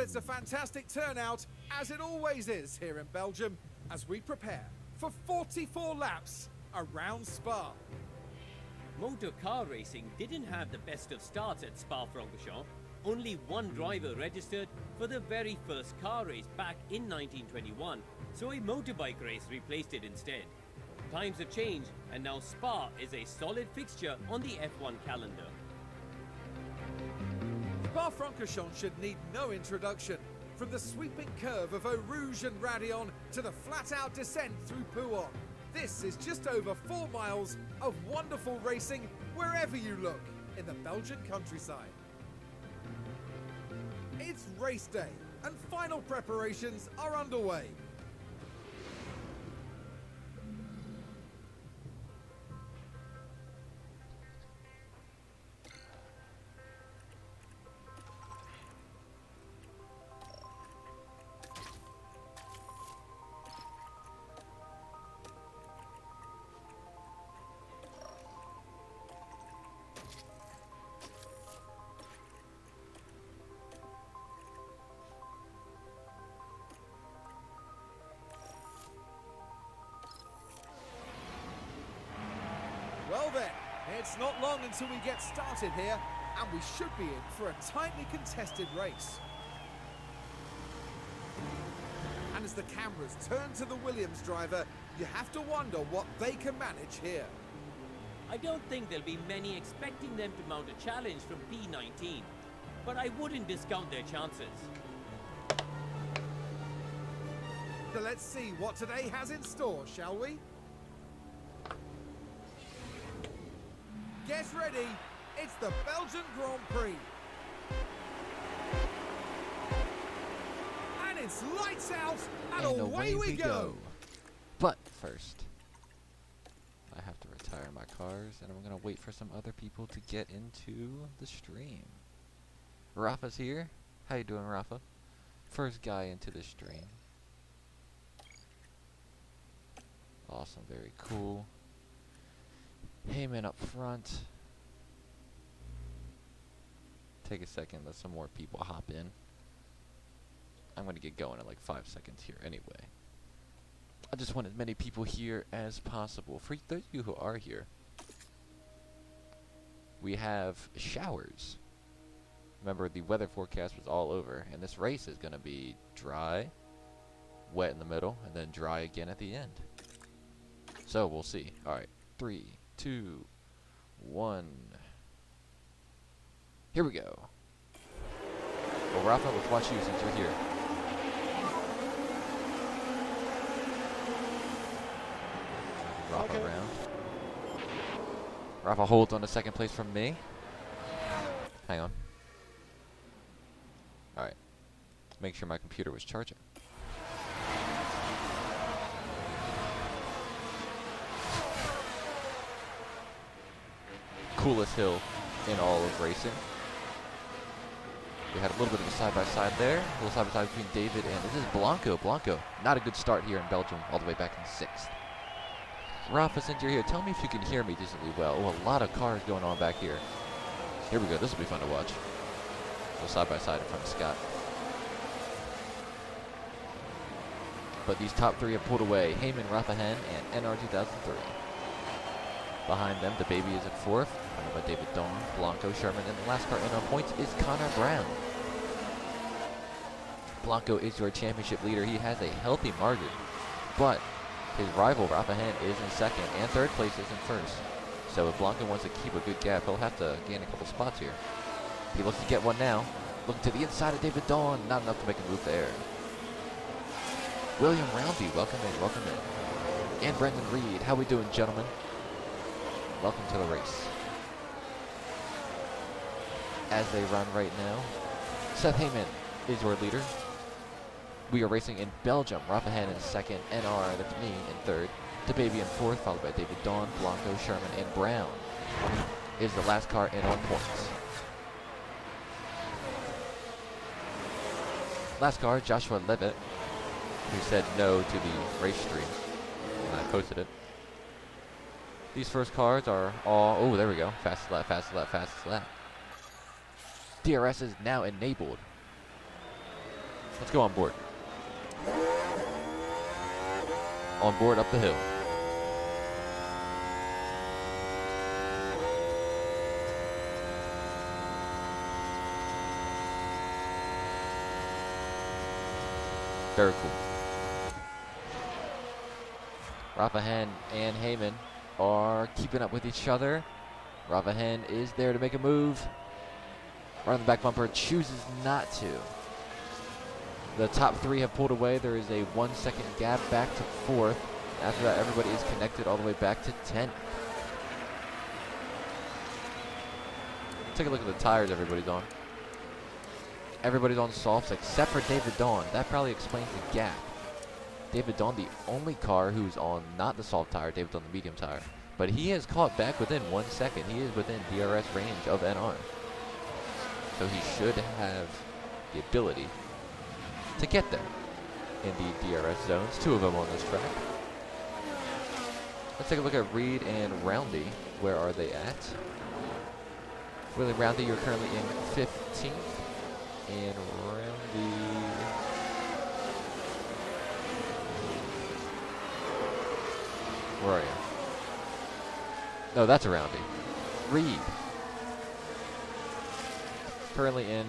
it's a fantastic turnout, as it always is here in Belgium, as we prepare for 44 laps around Spa. Motor car racing didn't have the best of starts at Spa-Francorchamps. Only one driver registered for the very first car race back in 1921, so a motorbike race replaced it instead. Times have changed, and now Spa is a solid fixture on the F1 calendar. Spa-Francorchamps should need no introduction. From the sweeping curve of Eau Rouge and Raidillon to the flat-out descent through Pouhon, this is just over 4 miles of wonderful racing wherever you look in the Belgian countryside. It's race day, and final preparations are underway. Well then, it's not long until we get started here, and we should be in for a tightly contested race. And as the cameras turn to the Williams driver, you have to wonder what they can manage here. I don't think there'll be many expecting them to mount a challenge from P19, but I wouldn't discount their chances. So let's see what today has in store, shall we? Get ready, it's the Belgian Grand Prix. And it's lights out, and away we go. But first, I have to retire my cars, and I'm going to wait for some other people to get into the stream. Rafa's here. How you doing, Rafa? First guy into the stream. Awesome, very cool. Heyman up front. Take a second, let some more people hop in. I'm going to get going in like 5 seconds here anyway. I just want as many people here as possible. For those of you who are here, we have showers. Remember, the weather forecast was all over, and this race is going to be dry, wet in the middle, and then dry again at the end. So we'll see. Alright, 3, 2, 1. Here we go. Well, Rafa, let's watch you since you're here. Rafa around. Rafa holds on to second place from me. Hang on. Alright. Make sure my computer was charging. Coolest hill in all of racing. We had a little bit of a side-by-side there. A little side-by-side between David and this is Blanco. Blanco, not a good start here in Belgium, all the way back in 6th. Rafa, since you're here, tell me if you can hear me decently well. Oh, a lot of cars going on back here. Here we go. This will be fun to watch. A little side-by-side in front of Scott. But these top three have pulled away. Heyman, Rafa Hen, and NR 2003. Behind them, the baby is at 4th, followed by David Dawn, Blanco, Sherman, and the last car in on points is Connor Brown. Blanco is your championship leader. He has a healthy margin, but his rival, Rafa Hen, is in 2nd, and 3rd place is in 1st. So if Blanco wants to keep a good gap, he'll have to gain a couple spots here. He looks to get one now. Looking to the inside of David Dawn, not enough to make a move there. William Roundy, welcome in, welcome in. And Brendan Reed, how we doing, gentlemen? Welcome to the race. As they run right now, Seth Heyman is your leader. We are racing in Belgium. Rafa Hen in 2nd, NR, that's me, in 3rd. DeBaby in 4th, followed by David Dawn, Blanco, Sherman, and Brown is the last car in on points. Last car, Joshua Levitt, who said no to the race stream, and I posted it. These first cars are all, oh, there we go. Fastest lap, fastest lap, fastest lap. DRS is now enabled. Let's go on board. On board up the hill. Very cool. Rafa Hen and Heyman are keeping up with each other. Rafa Hen is there to make a move. Right on the back bumper, chooses not to. The top three have pulled away. There is a 1 second gap back to fourth. After that, everybody is connected all the way back to 10th. Take a look at the tires everybody's on. Everybody's on softs except for David Dawn. That probably explains the gap. David Dawn, the only car who's on not the soft tire, David Dawn the medium tire. But he has caught back within 1 second. He is within DRS range of NR. So he should have the ability to get there in the DRS zones. Two of them on this track. Let's take a look at Reed and Roundy. Where are they at? Willie Roundy, you're currently in 15th. And Roundy... Where are you? No, that's a Roundy. Reed. Currently in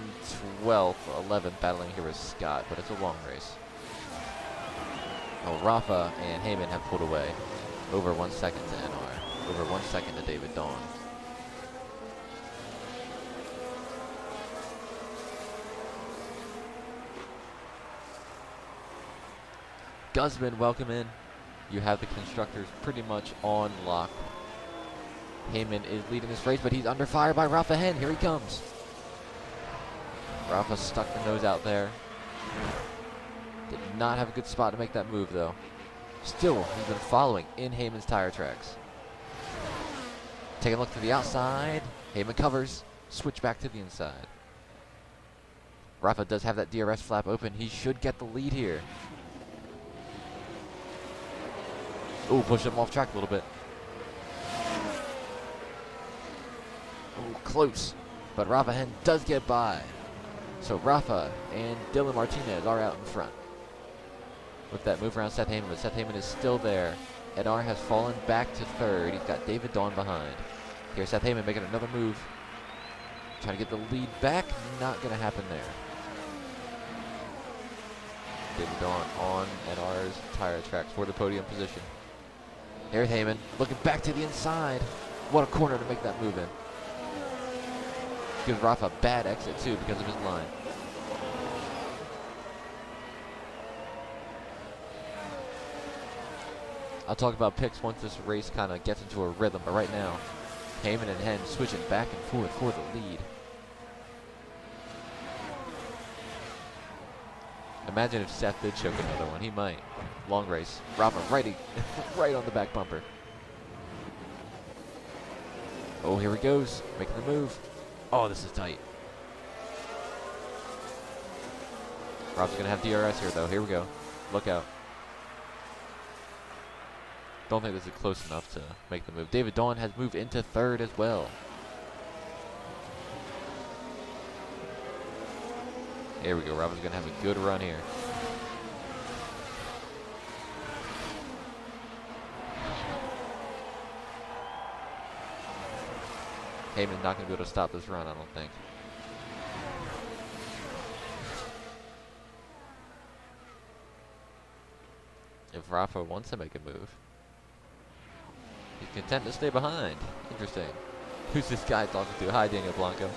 12th, 11th, battling here with Scott, but it's a long race. Oh, Rafa and Heyman have pulled away. Over 1 second to NR. Over 1 second to David Dawn. Guzman, welcome in. You have the constructors pretty much on lock. Heyman is leading this race, but he's under fire by Rafa Hen. Here he comes. Rafa stuck the nose out there. Did not have a good spot to make that move, though. Still, he's been following in Heyman's tire tracks. Taking a look to the outside. Heyman covers. Switch back to the inside. Rafa does have that DRS flap open. He should get the lead here. Ooh, pushed him off track a little bit. Ooh, close. But Rafa Hen does get by. So Rafa and Dylan Martinez are out in front. With that move around Seth Heyman, but Seth Heyman is still there. NR has fallen back to third. He's got David Dawn behind. Here's Seth Heyman making another move. Trying to get the lead back. Not going to happen there. David Dawn on NR's tire tracks for the podium position. Here's Heyman looking back to the inside. What a corner to make that move in. Gives Rafa a bad exit too because of his line. I'll talk about picks once this race kind of gets into a rhythm, but right now, Heyman and Hen switching back and forth for the lead. Imagine if Seth did choke another one. He might. Long race. Rafa right on the back bumper. Oh, here he goes. Making the move. Oh, this is tight. Rafa's going to have DRS here, though. Here we go. Look out. Don't think this is close enough to make the move. David Dawn has moved into third as well. Here we go. Rafa's going to have a good run here. Heyman's not going to be able to stop this run, I don't think. If Rafa wants to make a move, he's content to stay behind. Interesting. Who's this guy talking to? Hi, Daniel Blanco.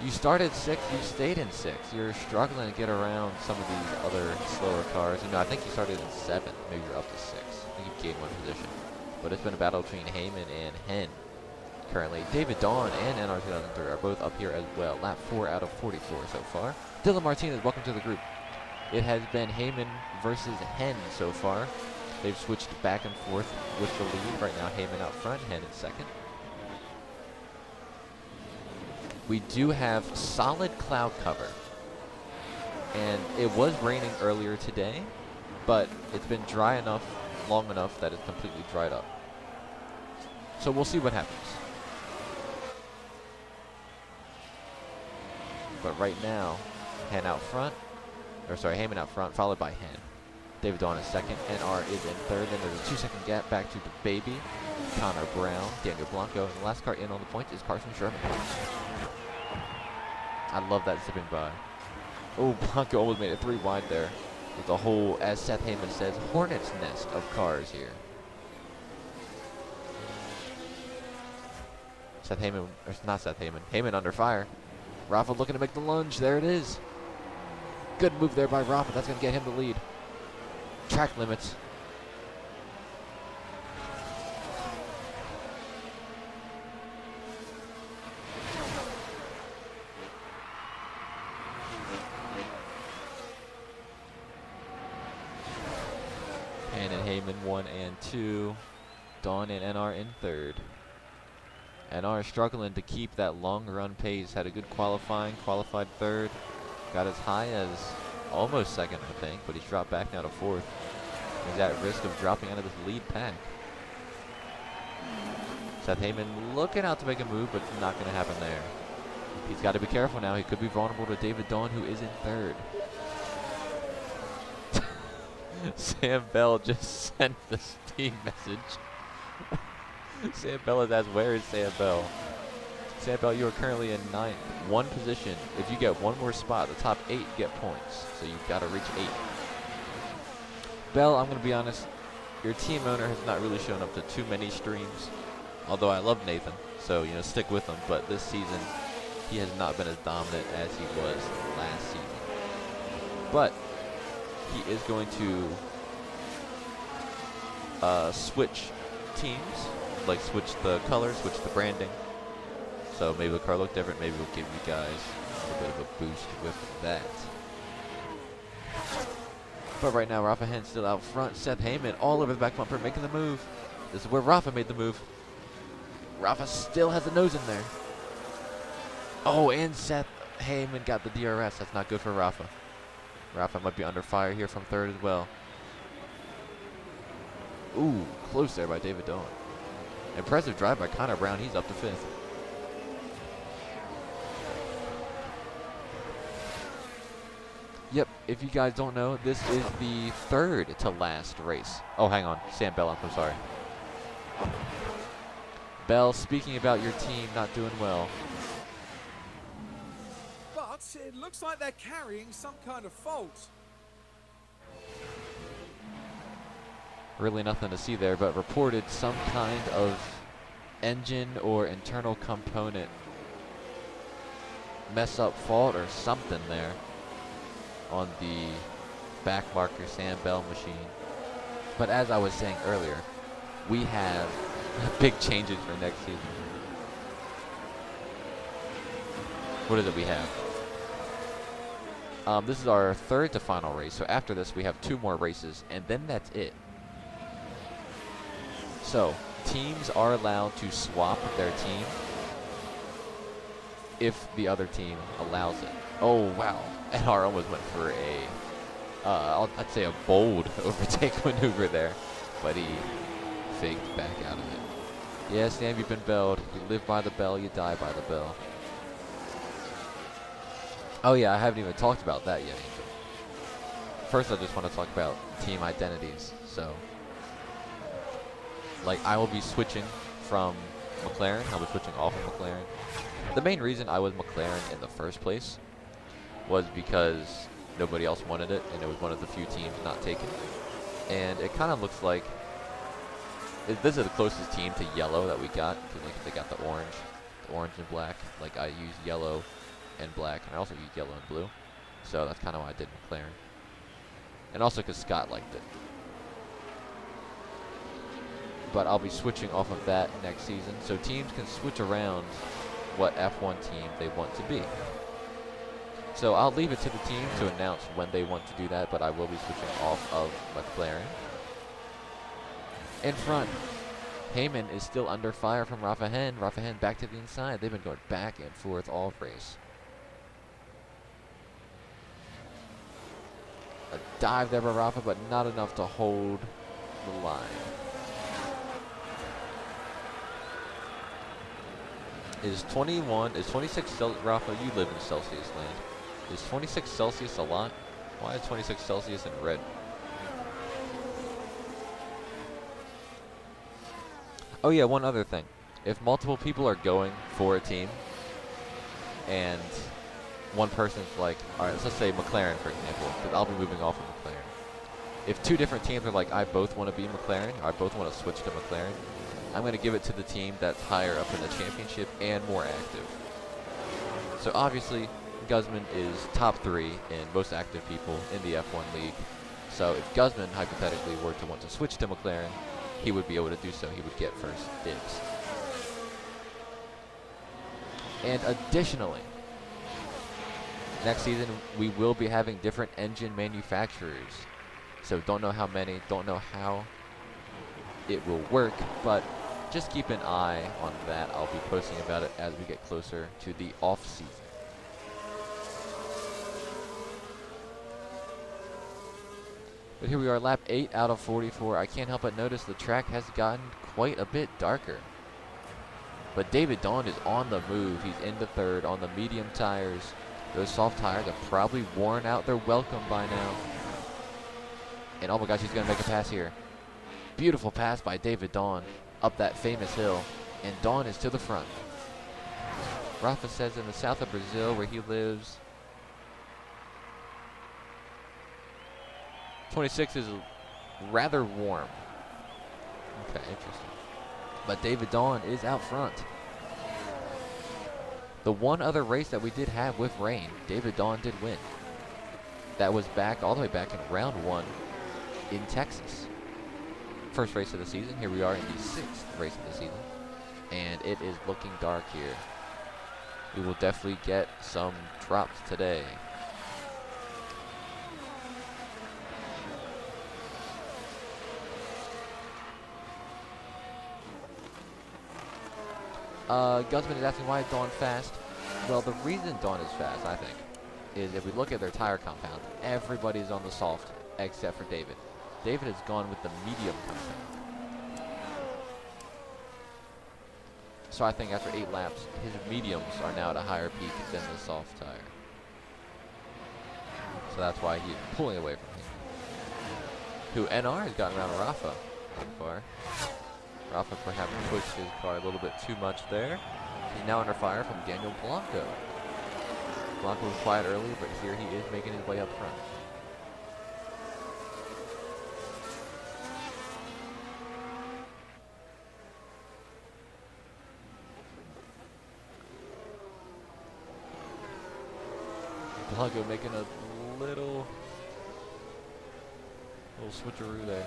You started 6th, you stayed in 6th. You're struggling to get around some of these other slower cars. You know, I think you started in 7th. Maybe you're up to 6th. I think you've gained 1 position. But it's been a battle between Heyman and Hen. Currently, David Dawn and NR 2003 are both up here as well. Lap 4 out of 44 so far. Dylan Martinez, welcome to the group. It has been Heyman versus Hen so far. They've switched back and forth with the lead. Right now, Heyman out front, Hen in second. We do have solid cloud cover. And it was raining earlier today, but it's been dry enough, long enough that it's completely dried up. So we'll see what happens. But right now, Hen out front, Or sorry, Heyman out front, followed by Hen. David Dawn is second. NR is in third. Then there's a 2-second gap back to the baby. Connor Brown, Daniel Blanco. And the last car in on the points is Carson Sherman. I love that zipping by. Oh, Blanco almost made it 3 wide there. With the whole, as Seth Heyman says, hornet's nest of cars here. Seth Heyman, or not Seth Heyman, Heyman under fire. Rafa looking to make the lunge. There it is. Good move there by Rafa. That's going to get him the lead. Track limits. Pan and Heyman 1 and 2. Dawn and NR in third. NR is struggling to keep that long run pace. Had a good qualifying, qualified third. Got as high as almost second, I think, but he's dropped back now to fourth. He's at risk of dropping out of this lead pack. Seth Heyman looking out to make a move, but it's not going to happen there. He's got to be careful now. He could be vulnerable to David Dawn, who is in third. Sam Bell just sent the speed message. Sam Bell is asked, where is Sam Bell? Sam Bell, you are currently in 9th. One position. If you get one more spot, the top 8 get points. So you've got to reach 8. Bell, I'm going to be honest, your team owner has not really shown up to too many streams. Although I love Nathan, so, you know, stick with him. But this season, he has not been as dominant as he was last season. But he is going to switch teams. Like switch the colors, switch the branding. So maybe the car look different. Maybe we'll give you guys a bit of a boost with that. But right now, Rafa Hen's still out front. Seth Heyman all over the back bumper making the move. This is where Rafa made the move. Rafa still has the nose in there. Oh, and Seth Heyman got the DRS. That's not good for Rafa. Rafa might be under fire here from third as well. Ooh, close there by David Dawn. Impressive drive by Connor Brown. He's up to 5th. Yep, if you guys don't know, this is the 3rd to last race. Oh, hang on. Sam Bell, I'm so sorry. Bell, speaking about your team not doing well. But it looks like they're carrying some kind of fault. Really nothing to see there, but reported some kind of engine or internal component mess up fault or something there on the back marker Sam Bell machine. But as I was saying earlier, we have big changes for next season. What is it we have? This is our 3rd to final race, so after this we have 2 more races, and then that's it. So, teams are allowed to swap their team if the other team allows it. Oh, wow. NR almost went for a, I'd say a bold overtake maneuver there, but he faked back out of it. Yeah, Sam, you've been belled. You live by the bell, you die by the bell. Oh, yeah, I haven't even talked about that yet, Angel. First, I just want to talk about team identities, so... Like, I will be switching from McLaren. I'll be switching off of McLaren. The main reason I was McLaren in the first place was because nobody else wanted it, and it was one of the few teams not taken. And it kind of looks like this is the closest team to yellow that we got. Cause like they got the orange and black. Like I used yellow and black, and I also used yellow and blue. So that's kind of why I did McLaren. And also because Scott liked it. But I'll be switching off of that next season, so teams can switch around what F1 team they want to be. So I'll leave it to the team to announce when they want to do that, but I will be switching off of McLaren. In front, Heyman is still under fire from Rafa Hen. Rafa Hen back to the inside. They've been going back and forth all race. A dive there by Rafa, but not enough to hold the line. Is 26 Celsius, Rafa, you live in Celsius land. Is 26 Celsius a lot? Why is 26 Celsius in red? Oh yeah, one other thing. If multiple people are going for a team, and one person's like, alright, let's just say McLaren, for example, because I'll be moving off of McLaren. If two different teams are like, I both want to be McLaren, or I both want to switch to McLaren, I'm going to give it to the team that's higher up in the championship and more active. So obviously, Guzman is top 3 in most active people in the F1 league. So if Guzman, hypothetically, were to want to switch to McLaren, he would be able to do so. He would get first dibs. And additionally, next season we will be having different engine manufacturers. So don't know how many, don't know how it will work, but just keep an eye on that. I'll be posting about it as we get closer to the off season. But here we are, lap 8 out of 44. I can't help but notice the track has gotten quite a bit darker. But David Dawn is on the move. He's into third on the medium tires. Those soft tires have probably worn out their welcome by now. And oh my gosh, he's going to make a pass here. Beautiful pass by David Dawn up that famous hill. And Dawn is to the front. Rafa says in the south of Brazil, where he lives, 26 is rather warm. Okay, interesting. But David Dawn is out front. The one other race that we did have with rain, David Dawn did win. That was back, all the way back in round 1 in Texas. First race of the season. Here we are in the 6th race of the season. And it is looking dark here. We will definitely get some drops today. Guzman is asking why is Dawn fast. Well, the reason Dawn is fast, I think, is if we look at their tire compound, everybody's on the soft except for David. David has gone with the medium compound. So I think after 8 laps, his mediums are now at a higher peak than the soft tire. So that's why he's pulling away from him. Who NR has gotten around Rafa so far. Rafa for having pushed his car a little bit too much there. He's now under fire from Daniel Blanco. Blanco was quiet early, but here he is making his way up front. Blanco making a little switcheroo there.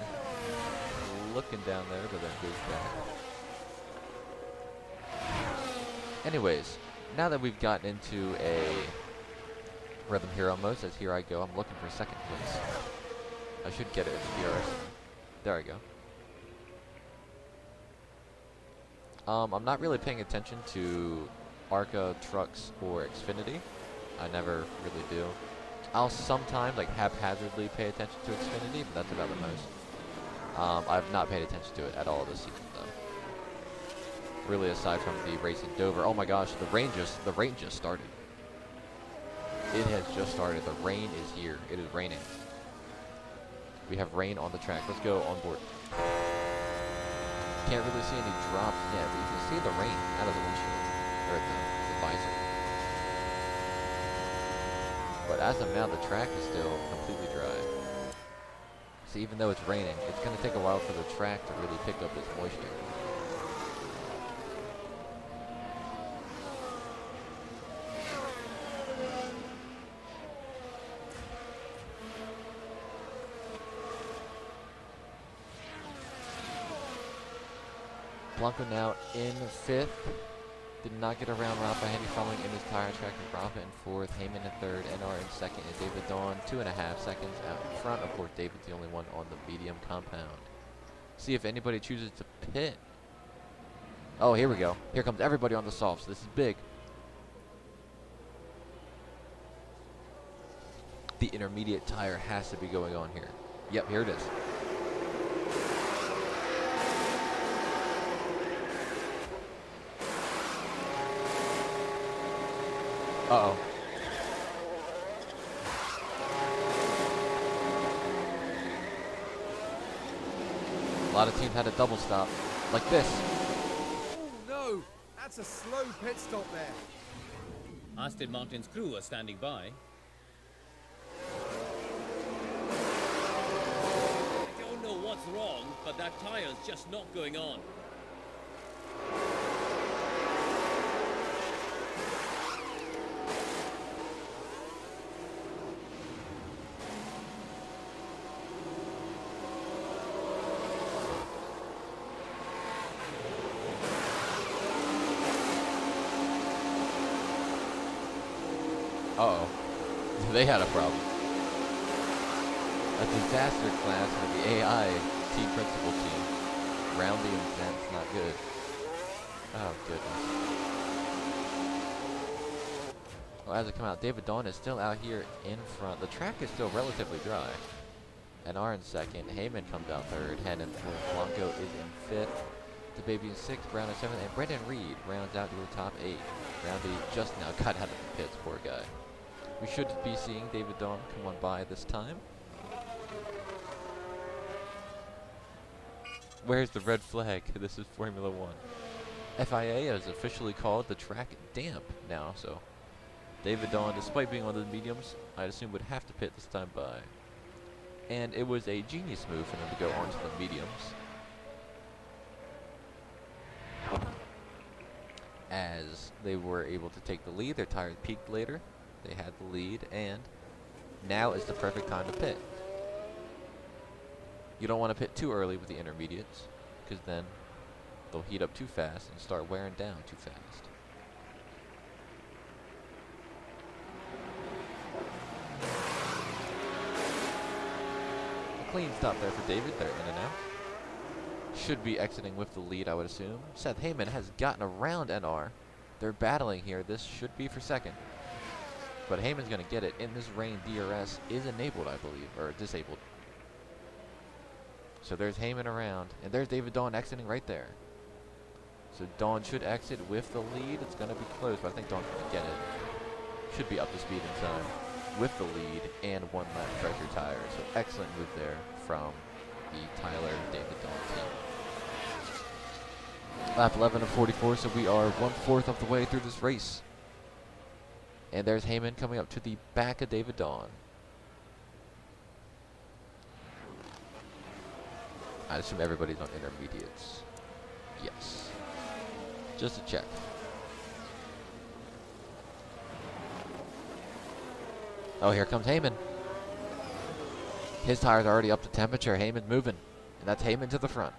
Looking down there, but then goes back. Anyways, now that we've gotten into a Rhythm Hero mode, says here I go. I'm looking for second place. I should get it in the DRS. There I go. I'm not really paying attention to ARCA, trucks, or Xfinity. I never really do. I'll sometimes like haphazardly pay attention to Xfinity, but that's about the most. I've not paid attention to it at all this season, though. Really, aside from the race in Dover. Oh my gosh, the rain just started. It has just started. The rain is here. It is raining. We have rain on the track. Let's go on board. Can't really see any drops yet, but you can see the rain out of the windshield or the visor. But as of now, the track is still completely dry. So even though it's raining, it's going to take a while for the track to really pick up its moisture. Blanco now in 5th. Did not get around Rafa. Henry following in his tire track with Rafa in 4th. Heyman in 3rd. NR in 2nd. And David Dawn 2.5 seconds out in front. Of course, David's the only one on the medium compound. See if anybody chooses to pit. Oh, here we go. Here comes everybody on the softs. This is big. The intermediate tire has to be going on here. Yep, here it is. Uh-oh. lot of teams had a double stop, like this. Oh no, that's a slow pit stop there. Aston Martin's crew are standing by. I don't know what's wrong, but that tire's just not going on. Uh-oh. They had a problem. A disaster class for the AI team principal team. Rounding and that's not good. Oh, goodness. Well, as it come out, David Dawn is still out here in front. The track is still relatively dry. NR in second. Heyman comes out third. Hen in fourth. Blanco is in fifth. The baby in sixth. Brown in seventh. And Brendan Reed rounds out to the top 8. Roundy just now got out of the pits, poor guy. We should be seeing David Dawn come on by this time. Where's the red flag? This is Formula 1. FIA has officially called the track damp now, so David Dawn, despite being on the mediums, I'd assume would have to pit this time by. And it was a genius move for them to go onto the mediums, as they were able to take the lead. Their tires peaked later. They had the lead, and now is the perfect time to pit. You don't want to pit too early with the intermediates, because then they'll heat up too fast and start wearing down too fast. A clean stop there for David. They're in and out. Should be exiting with the lead, I would assume. Seth Heyman has gotten around NR. They're battling here. This should be for second. But Heyman's going to get it. In this rain, DRS is enabled, I believe, or disabled. So there's Heyman around, and there's David Dawn exiting right there. So Dawn should exit with the lead. It's going to be close, but I think Dawn's going to get it. Should be up to speed in time with the lead and one lap fresher tire. So excellent move there from the Tyler David Dawn team. Lap 11 of 44, so we are 1/4 of the way through this race. And there's Heyman coming up to the back of David Dawn. I assume everybody's on intermediates. Yes. Just to check. Oh, here comes Heyman. His tire's already up to temperature. Heyman's moving. And that's Heyman to the front.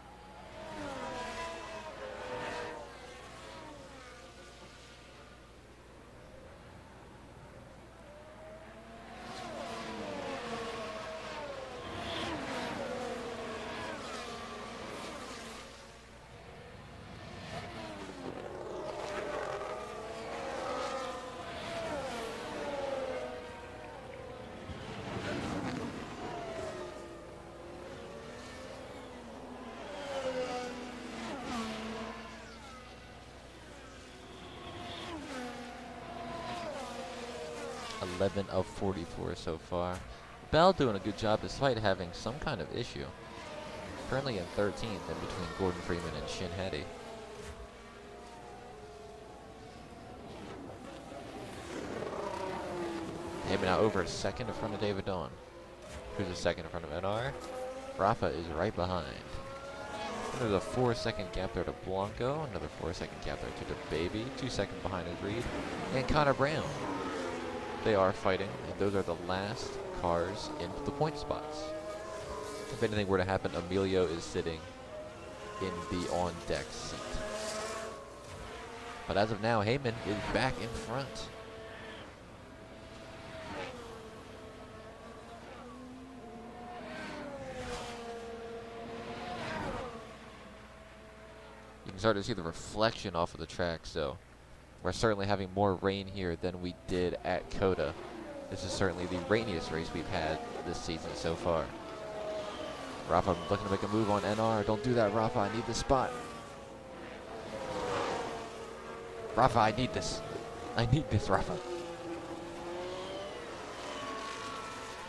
.11 of 44 so far. Bell doing a good job despite having some kind of issue. Currently in 13th in between Gordon Freeman and Shin Hattie. Heyman now over a second in front of David Dawn. Who's a second in front of NR? Rafa is right behind. There's a 4-second gap there to Blanco. Another 4-second gap there to the baby. 2 seconds behind is Reed. And Connor Brown. They are fighting, and those are the last cars in the point spots. If anything were to happen, Emilio is sitting in the on-deck seat. But as of now, Heyman is back in front. You can start to see the reflection off of the track, so we're certainly having more rain here than we did at Coda. This is certainly the rainiest race we've had this season so far. Rafa looking to make a move on NR. Don't do that, Rafa. I need this spot. Rafa, I need this. I need this, Rafa.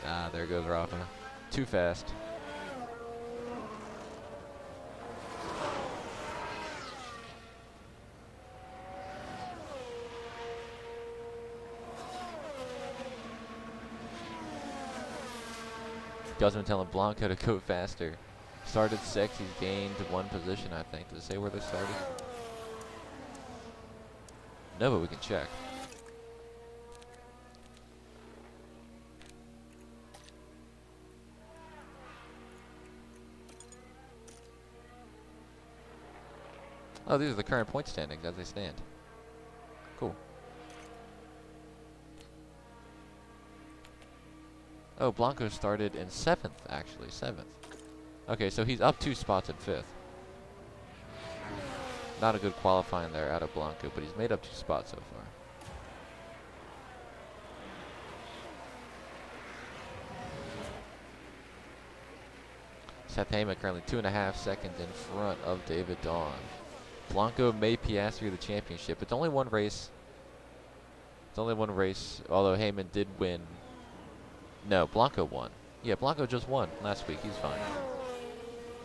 Ah, there goes Rafa. Too fast. Guzman telling Blanco to go faster. Started 6, he's gained 1 position, I think. Does it say where they started? No, but we can check. Oh, these are the current point standings as they stand. Cool. Oh, Blanco started in 7th, actually. 7th. Okay, so he's up 2 spots in 5th. Not a good qualifying there out of Blanco, but he's made up 2 spots so far. Seth Heyman currently 2.5 seconds in front of David Dawn. Blanco may Piastri the championship. It's only one race. It's only one race, although Heyman did win. No, Blanco won. Yeah, Blanco just won last week. He's fine.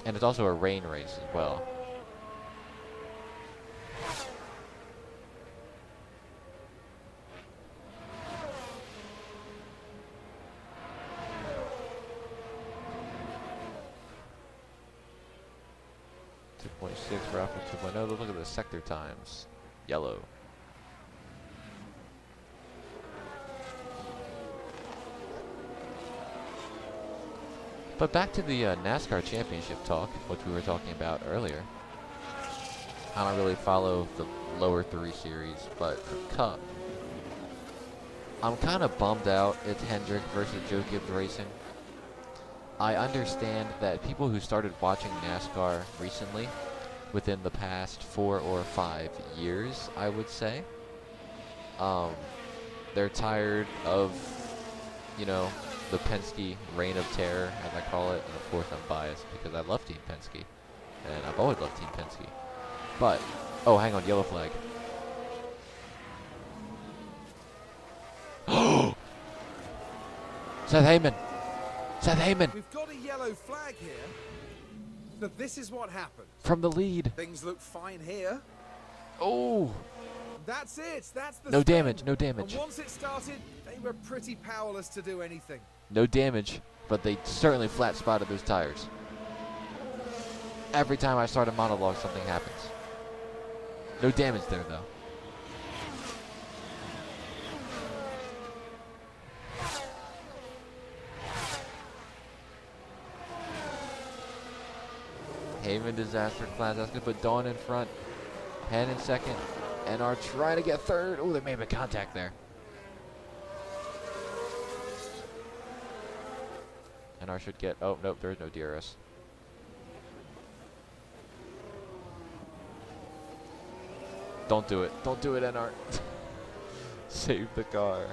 And it's also a rain race as well. For Alpha 2.0. Look at the sector times. Yellow. But back to the NASCAR championship talk, which we were talking about earlier. I don't really follow the lower 3 series, but the Cup. I'm kind of bummed out it's Hendrick versus Joe Gibbs Racing. I understand that people who started watching NASCAR recently, within the past 4 or 5 years, I would say, they're tired of, you know, the Penske reign of terror, as I call it. And of course I'm biased because I love Team Penske, and I've always loved Team Penske. But, oh, hang on, yellow flag. Seth Heyman. Seth Heyman. We've got a yellow flag here. So this is what happened. From the lead. Things look fine here. Oh. That's it. That's the No spin. damage, no damage. And once it started, they were pretty powerless to do anything. No damage, but they certainly flat spotted those tires. Every time I start a monologue, something happens. No damage there, though. Haven disaster class. That's going to put Dawn in front. Penn in second. And are trying to get third. Oh, they may have a contact there. And our should get. Oh, nope, there's no DRS. Don't do it. Don't do it, NR. Save the car.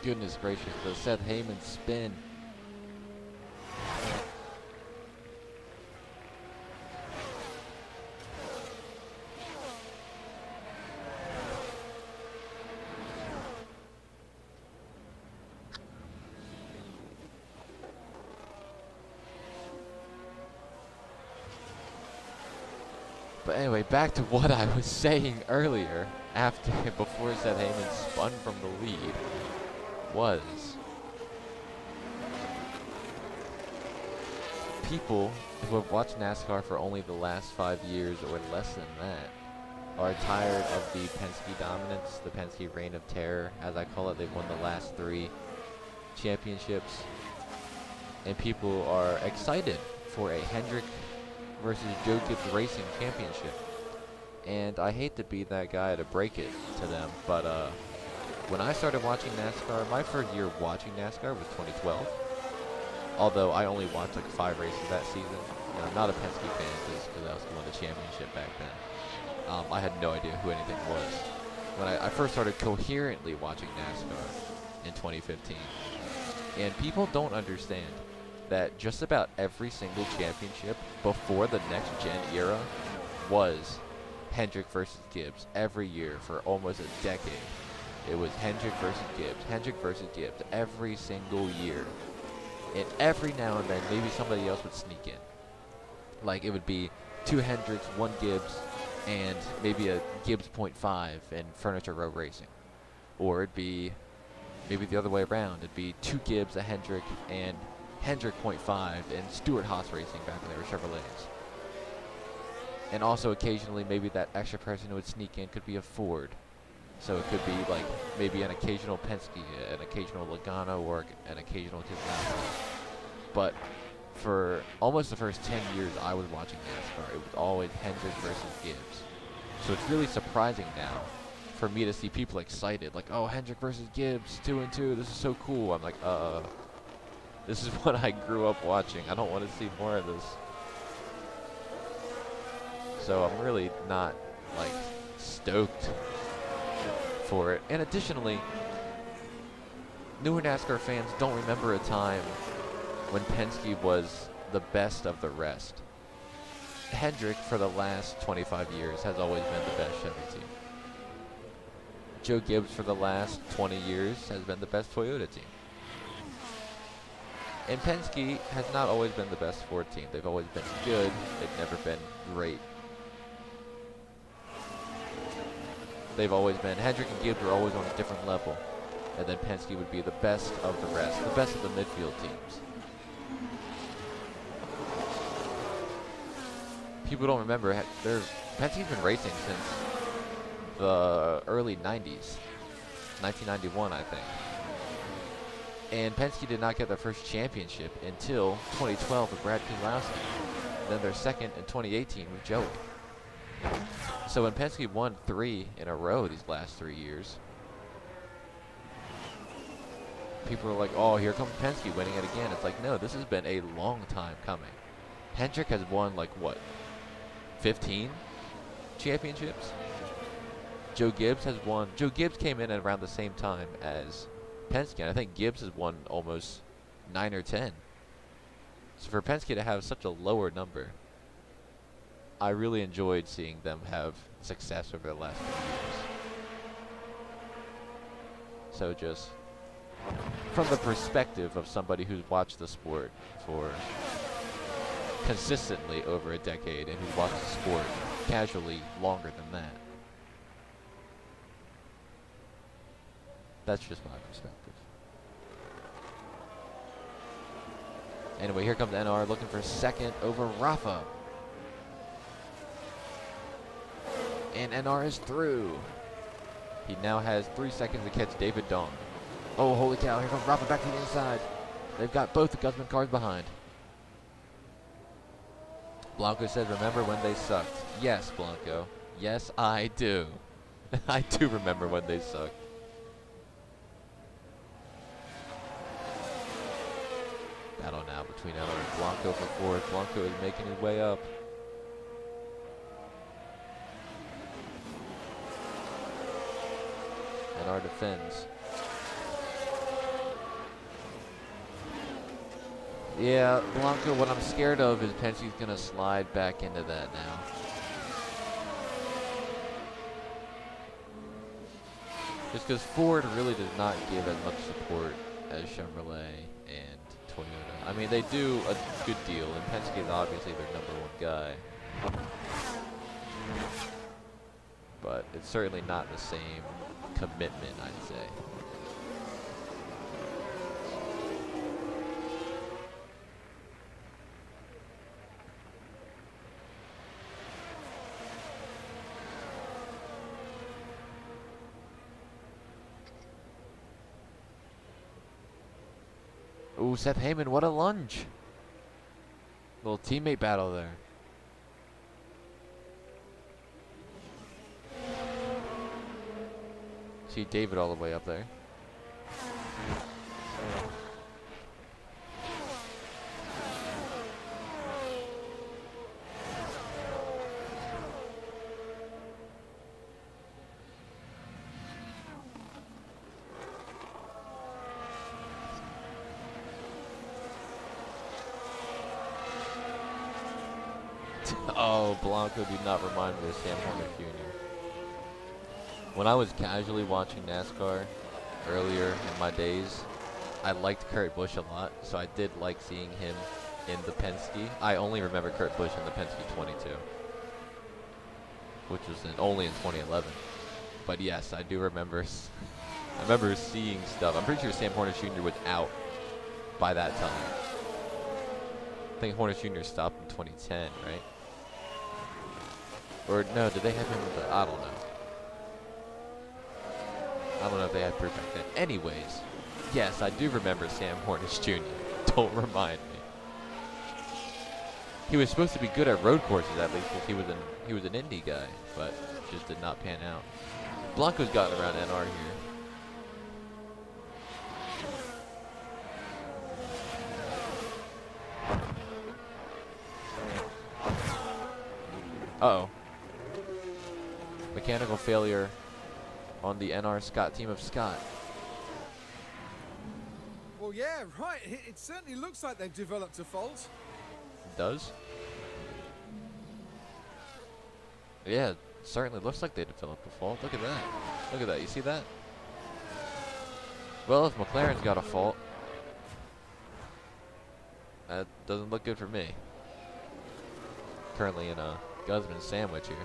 Goodness gracious, the Seth Heyman spin. But anyway, back to what I was saying earlier, before Seth Heyman spun from the lead, was people who have watched NASCAR for only the last 5 years or less than that are tired of the Penske dominance, the Penske reign of terror, as I call it. They've won the last 3 championships, and people are excited for a Hendrick versus Joe Gibbs Racing championship. And I hate to be that guy to break it to them, but when I started watching NASCAR, my first year watching NASCAR was 2012. Although I only watched like 5 races that season. And I'm not a Penske fan because I was won the championship back then. I had no idea who anything was. When I first started coherently watching NASCAR in 2015. And people don't understand that just about every single championship before the next gen era was Hendrick versus Gibbs every year for almost a decade. It was Hendrick versus Gibbs, Hendrick versus Gibbs every single year. And every now and then, maybe somebody else would sneak in. Like, it would be 2 Hendricks, 1 Gibbs, and maybe a Gibbs .5 in Furniture Row Racing. Or it'd be maybe the other way around. It'd be 2 Gibbs, a Hendrick, and Hendrick .5 and Stewart Haas Racing back when they were Chevrolets. And also occasionally maybe that extra person who would sneak in could be a Ford. So it could be like maybe an occasional Penske, an occasional Logano, or an occasional Keselowski. But for almost the first 10 years I was watching NASCAR, it was always Hendrick versus Gibbs. So it's really surprising now for me to see people excited, like, oh, Hendrick versus Gibbs, 2-2, this is so cool. I'm like, this is what I grew up watching. I don't want to see more of this. So I'm really not, like, stoked for it. And additionally, newer NASCAR fans don't remember a time when Penske was the best of the rest. Hendrick, for the last 25 years, has always been the best Chevy team. Joe Gibbs, for the last 20 years, has been the best Toyota team. And Penske has not always been the best Ford team. They've always been good. They've never been great. They've always been, Hendrick and Gibbs are always on a different level. And then Penske would be the best of the rest, the best of the midfield teams. People don't remember, Penske's been racing since the early 90s, 1991, I think. And Penske did not get their first championship until 2012 with Brad Keselowski. Then their second in 2018 with Joey. So when Penske won 3 in a row these last 3 years, people are like, oh, here comes Penske winning it again. It's like, no, this has been a long time coming. Hendrick has won, like, what, 15 championships? Joe Gibbs has won. Joe Gibbs came in at around the same time as Penske, and I think Gibbs has won almost 9 or 10. So for Penske to have such a lower number, I really enjoyed seeing them have success over the last few years. So just from the perspective of somebody who's watched the sport for consistently over a decade and who's watched the sport casually longer than that, that's just my perspective. Anyway, here comes NR looking for second over Rafa. And NR is through. He now has 3 seconds to catch David Dawn. Oh, holy cow, here comes Rafa back to the inside. They've got both the Guzman cars behind. Blanco says, remember when they sucked. Yes, Blanco. Yes, I do. I do remember when they sucked. Battle now between NR and Blanco for fourth. Blanco is making his way up. NR defends. Yeah, Blanco, what I'm scared of is Penske's going to slide back into that now. Just because Ford really does not give as much support as Chevrolet and Toyota. I mean, they do a good deal, and Penske is obviously their #1 guy. But it's certainly not the same commitment, I'd say. Ooh, Seth Heyman, what a lunge. Little teammate battle there. See David all the way up there. Oh, Blanco did not remind me of Sam Horner Jr. When I was casually watching NASCAR earlier in my days, I liked Kurt Busch a lot, so I did like seeing him in the Penske. I only remember Kurt Busch in the Penske 22, which was only in 2011. But yes, I do remember I remember seeing stuff. I'm pretty sure Sam Hornish Jr. was out by that time. I think Hornish Jr. stopped in 2010, right? Or no, did they have him? I don't know. I don't know if they had proof back then. Anyways, yes, I do remember Sam Hornish Jr. Don't remind me. He was supposed to be good at road courses at least, because he was an Indy guy, but just did not pan out. Blanco's gotten around NR here. Uh-oh. Mechanical failure on the NR Scott team of Scott. Well, yeah, right. It certainly looks like they've developed a fault. It does? Yeah, it certainly looks like they developed a fault. Look at that. Look at that. You see that? Well, if McLaren's got a fault, that doesn't look good for me. Currently in a Guzman sandwich here.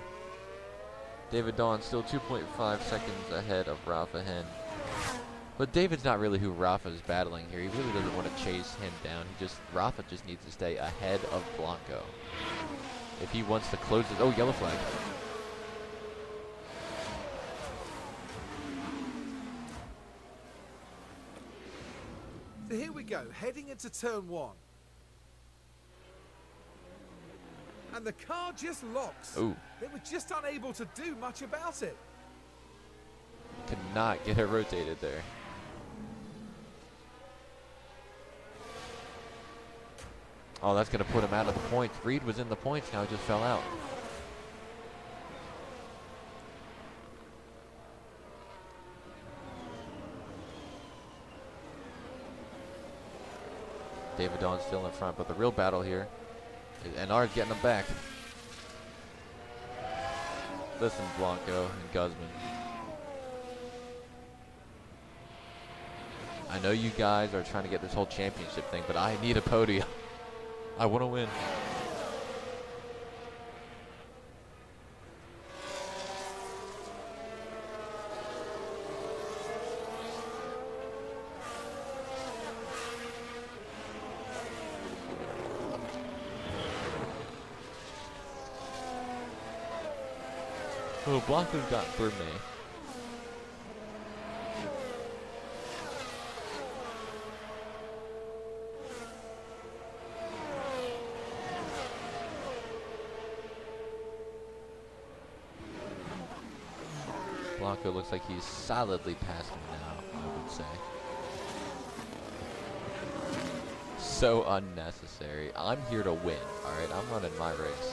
David Dawn still 2.5 seconds ahead of Rafa Hen. But David's not really who Rafa's battling here. He really doesn't want to chase him down. Rafa just needs to stay ahead of Blanco. If he wants to close it. Oh, yellow flag. So here we go, heading into turn 1. And the car just locks. Ooh. They were just unable to do much about it. Could not get it rotated there. Oh, that's going to put him out of the points. Reed was in the points, now he just fell out. David Dawn's still in front, but the real battle here is NR's getting him back. Listen, Blanco and Guzman. I know you guys are trying to get this whole championship thing, but I need a podium. I want to win. Oh, Blanco's got through me. Blanco looks like he's solidly past me now, I would say. So unnecessary. I'm here to win, alright? I'm running my race.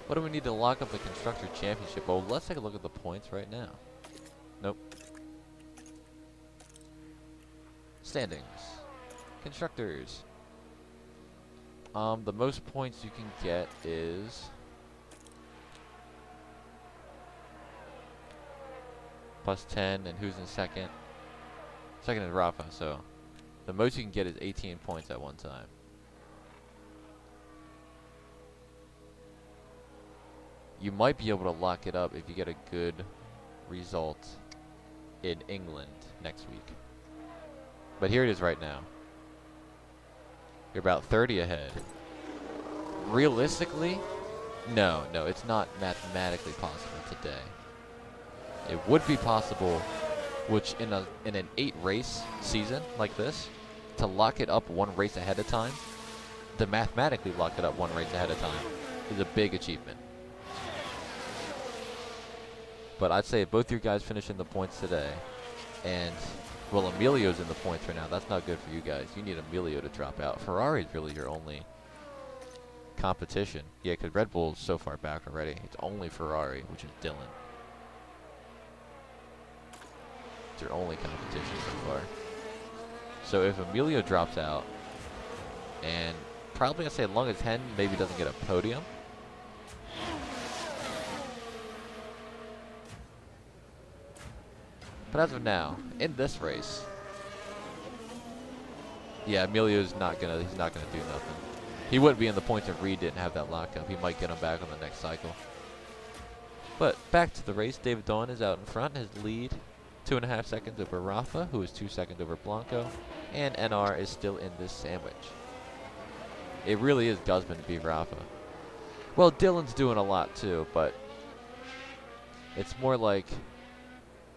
What do we need to lock up the Constructor Championship? Well, let's take a look at the points right now. Nope. Standings. Constructors. The most points you can get is +10, and who's in second? Second is Rafa, so the most you can get is 18 points at one time. You might be able to lock it up if you get a good result in England next week. But here it is right now. You're about 30 ahead. Realistically, no, it's not mathematically possible today. It would be possible, which in an 8-race season like this, to lock it up one race ahead of time, to mathematically lock it up one race ahead of time, is a big achievement. But I'd say if both your guys finish in the points today, and, well, Emilio's in the points right now. That's not good for you guys. You need Emilio to drop out. Ferrari's really your only competition. Yeah, because Red Bull's so far back already. It's only Ferrari, which is Dylan. It's your only competition so far. So if Emilio drops out, and probably I'd say as long as Hen maybe doesn't get a podium, but as of now, in this race, yeah, Emilio's not gonna, he's not gonna do nothing. He wouldn't be in the points if Reed didn't have that lockup. He might get him back on the next cycle. But back to the race. David Dawn is out in front. His lead 2.5 seconds over Rafa, who is 2 seconds over Blanco. And NR is still in this sandwich. It really is Guzman to beat Rafa. Well, Dylan's doing a lot too, but it's more like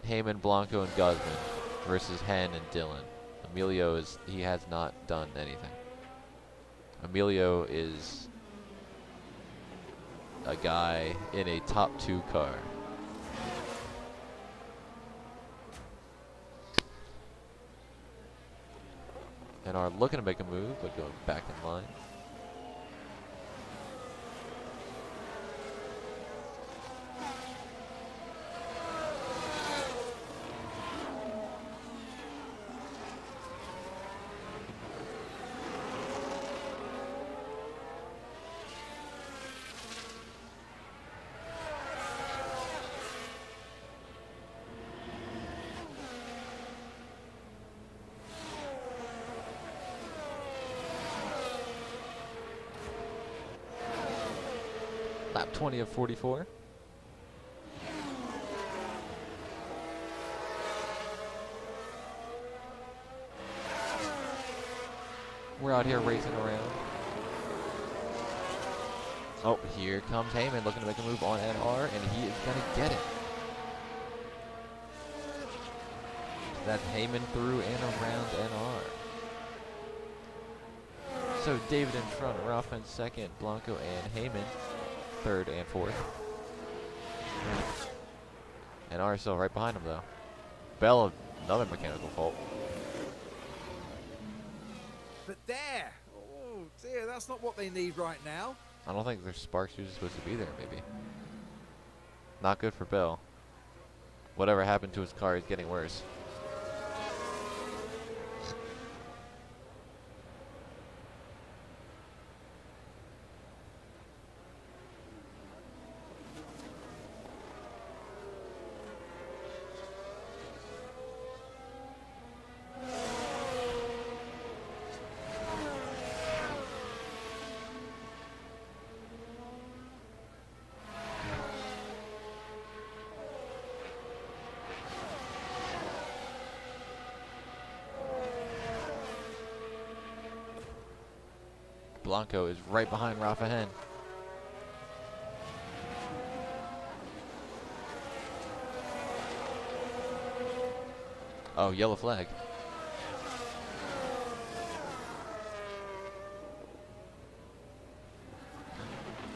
Heyman, Blanco, and Guzman versus Hen and Dylan. Emilio he has not done anything. Emilio is a guy in a top 2 car. And are looking to make a move, but going back in line. Lap 20 of 44. We're out here racing around. Oh, here comes Heyman looking to make a move on NR, and he is going to get it. That's Heyman through and around NR. So David in front, Rafa in second, Blanco and Heyman third and fourth. And R still right behind him though. Bell, another mechanical fault. But there! Oh dear, that's not what they need right now. I don't think their spark shoes are supposed to be there, maybe. Not good for Bell. Whatever happened to his car is getting worse. Blanco is right behind Rafa Hen. Oh, yellow flag.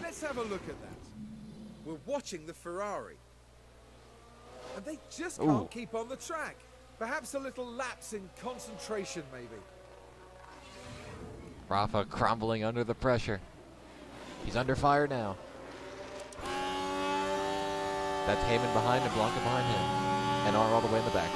Let's have a look at that. We're watching the Ferrari. And they just can't keep on the track. Perhaps a little lapse in concentration, maybe. Rafa crumbling under the pressure. He's under fire now. That's Heyman behind and Blanca behind him. And R all the way in the back.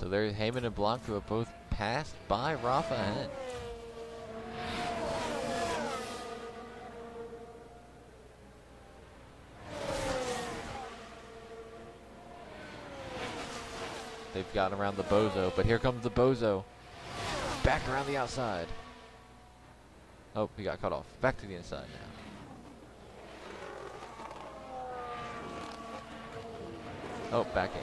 So there's Heyman and Blanco are both passed by Rafa Hen. They've gotten around the Bozo, but here comes the Bozo. Back around the outside. Oh, he got cut off. Back to the inside now. Oh, back in.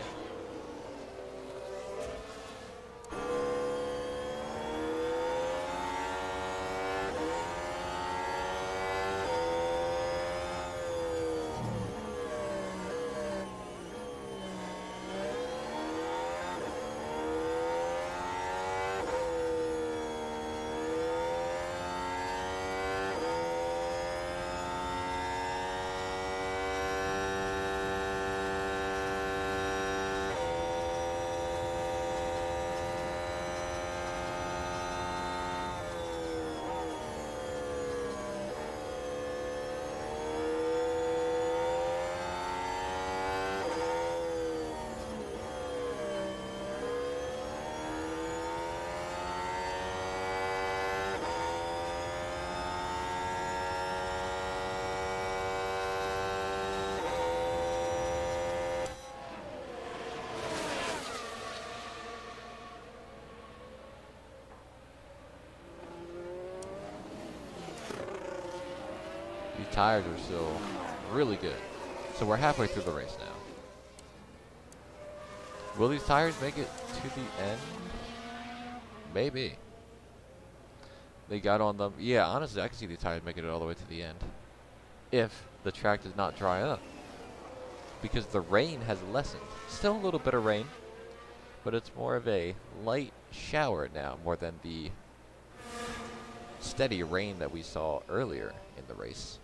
These tires are still really good. So we're halfway through the race now. Will these tires make it to the end? Maybe. They got on them. Yeah, honestly, I can see these tires making it all the way to the end. If the track does not dry up. Because the rain has lessened. Still a little bit of rain. But it's more of a light shower now, more than the steady rain that we saw earlier in the race.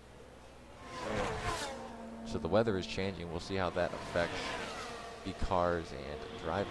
So the weather is changing. We'll see how that affects the cars and drivers.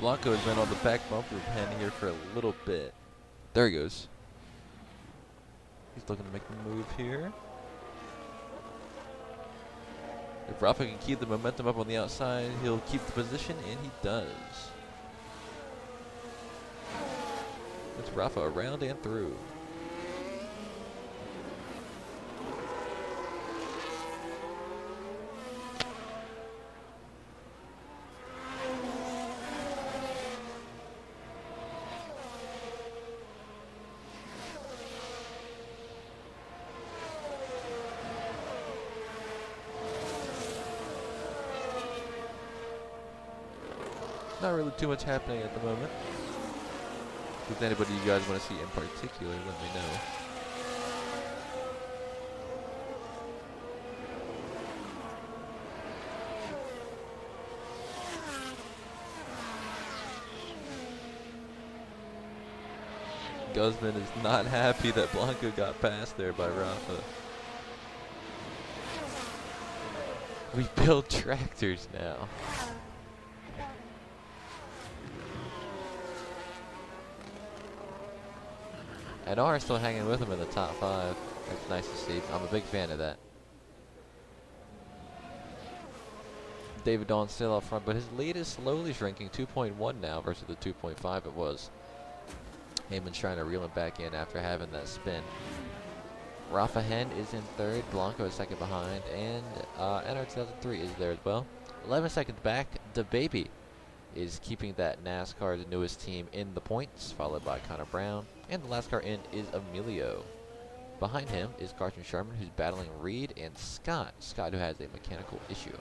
Blanco has been on the back bumper pen here for a little bit. There he goes. He's looking to make the move here. If Rafa can keep the momentum up on the outside, he'll keep the position, and he does. It's Rafa around and through. Not really too much happening at the moment. If there's anybody you guys want to see in particular, let me know. Guzman is not happy that Blanco got past there by Rafa. We build tractors now. And R still hanging with him in the top 5. That's nice to see. I'm a big fan of that. David Dawn still up front, but his lead is slowly shrinking. 2.1 now versus the 2.5 it was. Heyman's trying to reel him back in after having that spin. Rafa Hen is in 3rd. Blanco is 2nd behind. And NR 2003 is there as well. 11 seconds back. The Baby is keeping that NASCAR's newest team in the points, followed by Connor Brown. And the last car in is Emilio. Behind him is Carson Sherman, who's battling Reed and Scott. Scott, who has a mechanical issue.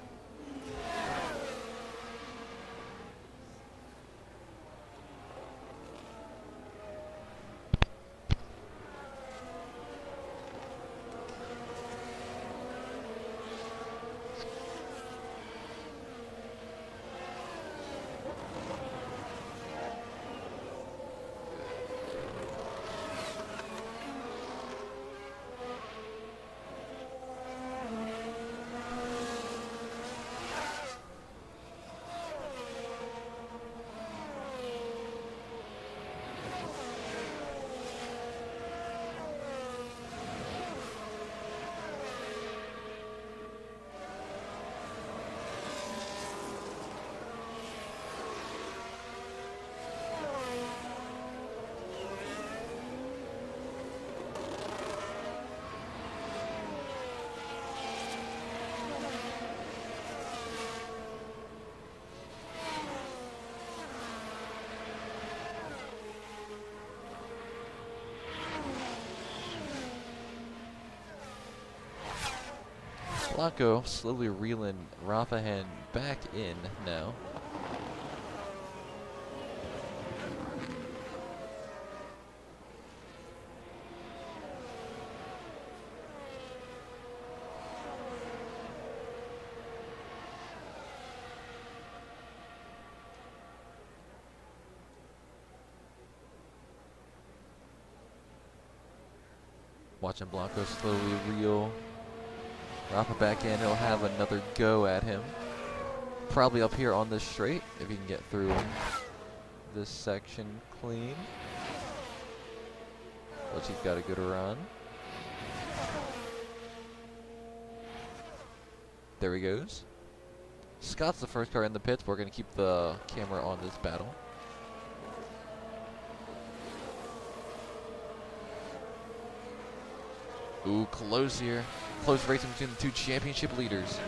Blanco slowly reeling Rafa Hen back in now. Watching Blanco slowly reel Rafa back in. He'll have another go at him. Probably up here on this straight, if he can get through this section clean. Which he's got a good run. There he goes. Scott's the first car in the pits. We're going to keep the camera on this battle. Ooh, close here. Close racing between the two championship leaders.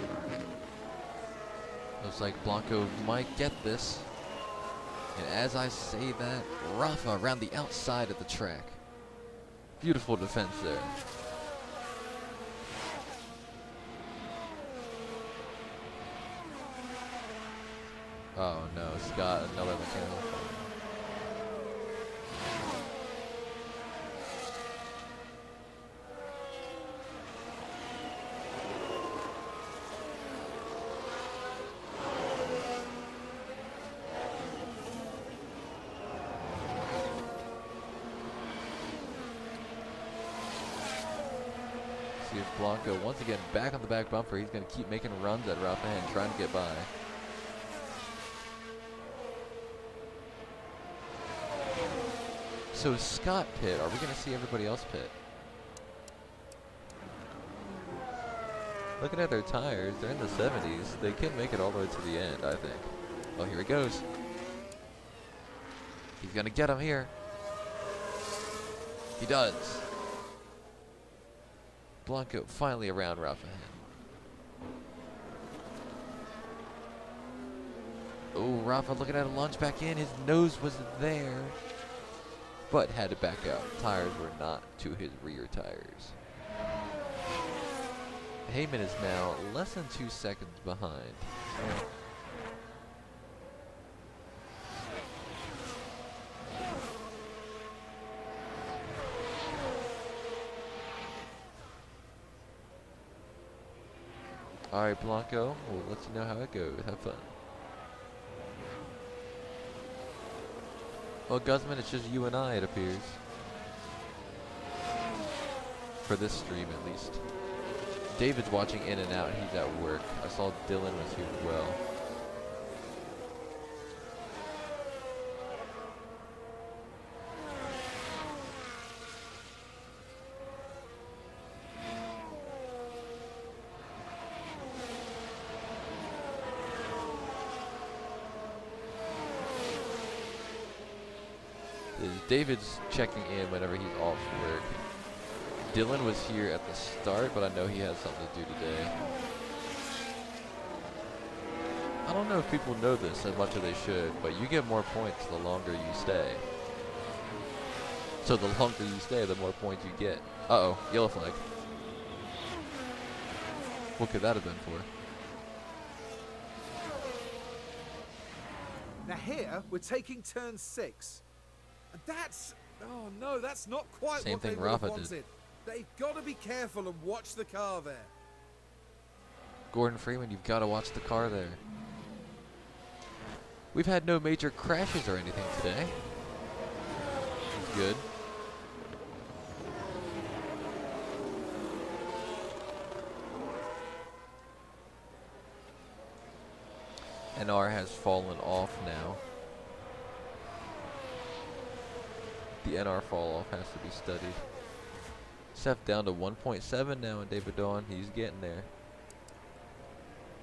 Looks like Blanco might get this. And as I say that, Rafa around the outside of the track. Beautiful defense there. Oh no, Scott, another mechanical. See if Blanco once again back on the back bumper. He's going to keep making runs at Rafa and trying to get by. So Scott pit. Are we going to see everybody else pit? Looking at their tires, they're in the 70s. They can make it all the way to the end, I think. Oh, here he goes. He's going to get him here. He does. Blanco finally around Rafa. Oh, Rafa looking at a launch back in. His nose was there, but had to back out. Tires were not to his rear tires. Heyman is now less than 2 seconds behind. Alright, Blanco, we'll let you know how it goes. Have fun. Well, Guzman, it's just you and I, it appears. For this stream, at least. David's watching in and out. He's at work. I saw Dylan was here as well. David's checking in whenever he's off work. Dylan was here at the start, but I know he has something to do today. I don't know if people know this as much as they should, but you get more points the longer you stay. So the longer you stay, the more points you get. Uh-oh, yellow flag. What could that have been for? Now here, we're taking turn 6. And that's... Oh no, that's not quite Same what they thing would have Rafa wanted. did. They've got to be careful and watch the car there. Gordon Freeman, you've got to watch the car there. We've had no major crashes or anything today. That's good. NR has fallen off now. The NR fall off has to be studied. Seth down to 1.7 now in David Dawn. He's getting there.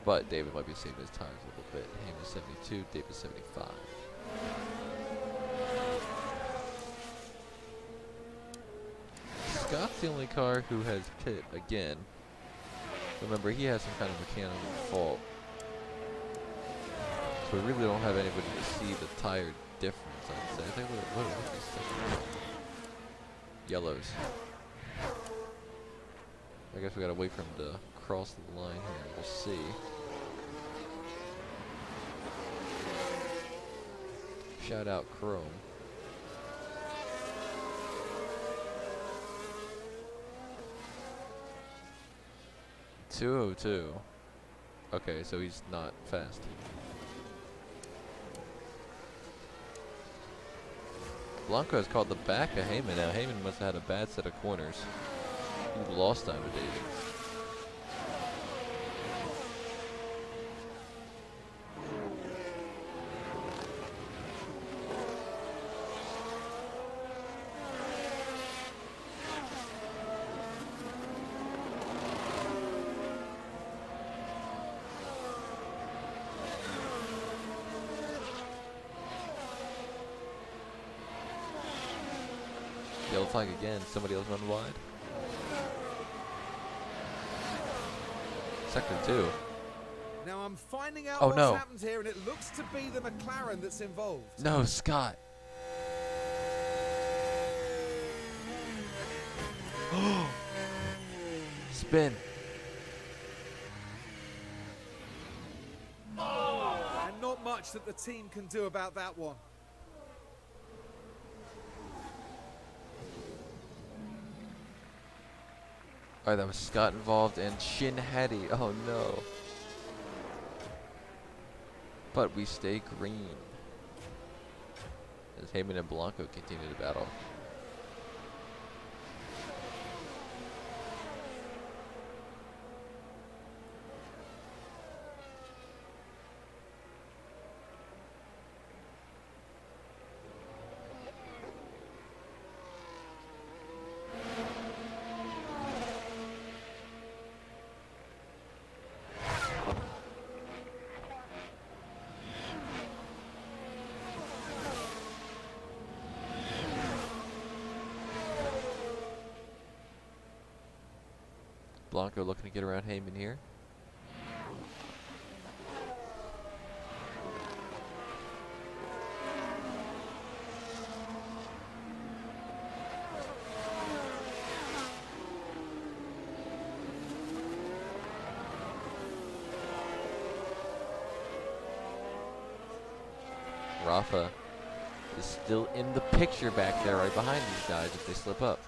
But David might be saving his tires a little bit. Him is 72, David 75. Scott's the only car who has pit again. Remember, he has some kind of mechanical fault. So we really don't have anybody to see the tire difference, I'd say. I think what are these things? Yellows. I guess we gotta wait for him to cross the line here. We'll see. Shout out Chrome. .202. Okay, so he's not fast. Blanco has called the back of Heyman now. Heyman must have had a bad set of corners. He lost time to David. Yellow flag again. Somebody else run wide. Sector 2. Now I'm finding out Oh, what's no. happened here, and it looks to be the McLaren that's involved. No, Scott. Spin. And not much that the team can do about that one. Alright, that was Scott involved and Shin Hattie. Oh no. But we stay green. As Heyman and Blanco continue to battle. Blanco looking to get around Heyman here. Rafa is still in the picture back there right behind these guys if they slip up.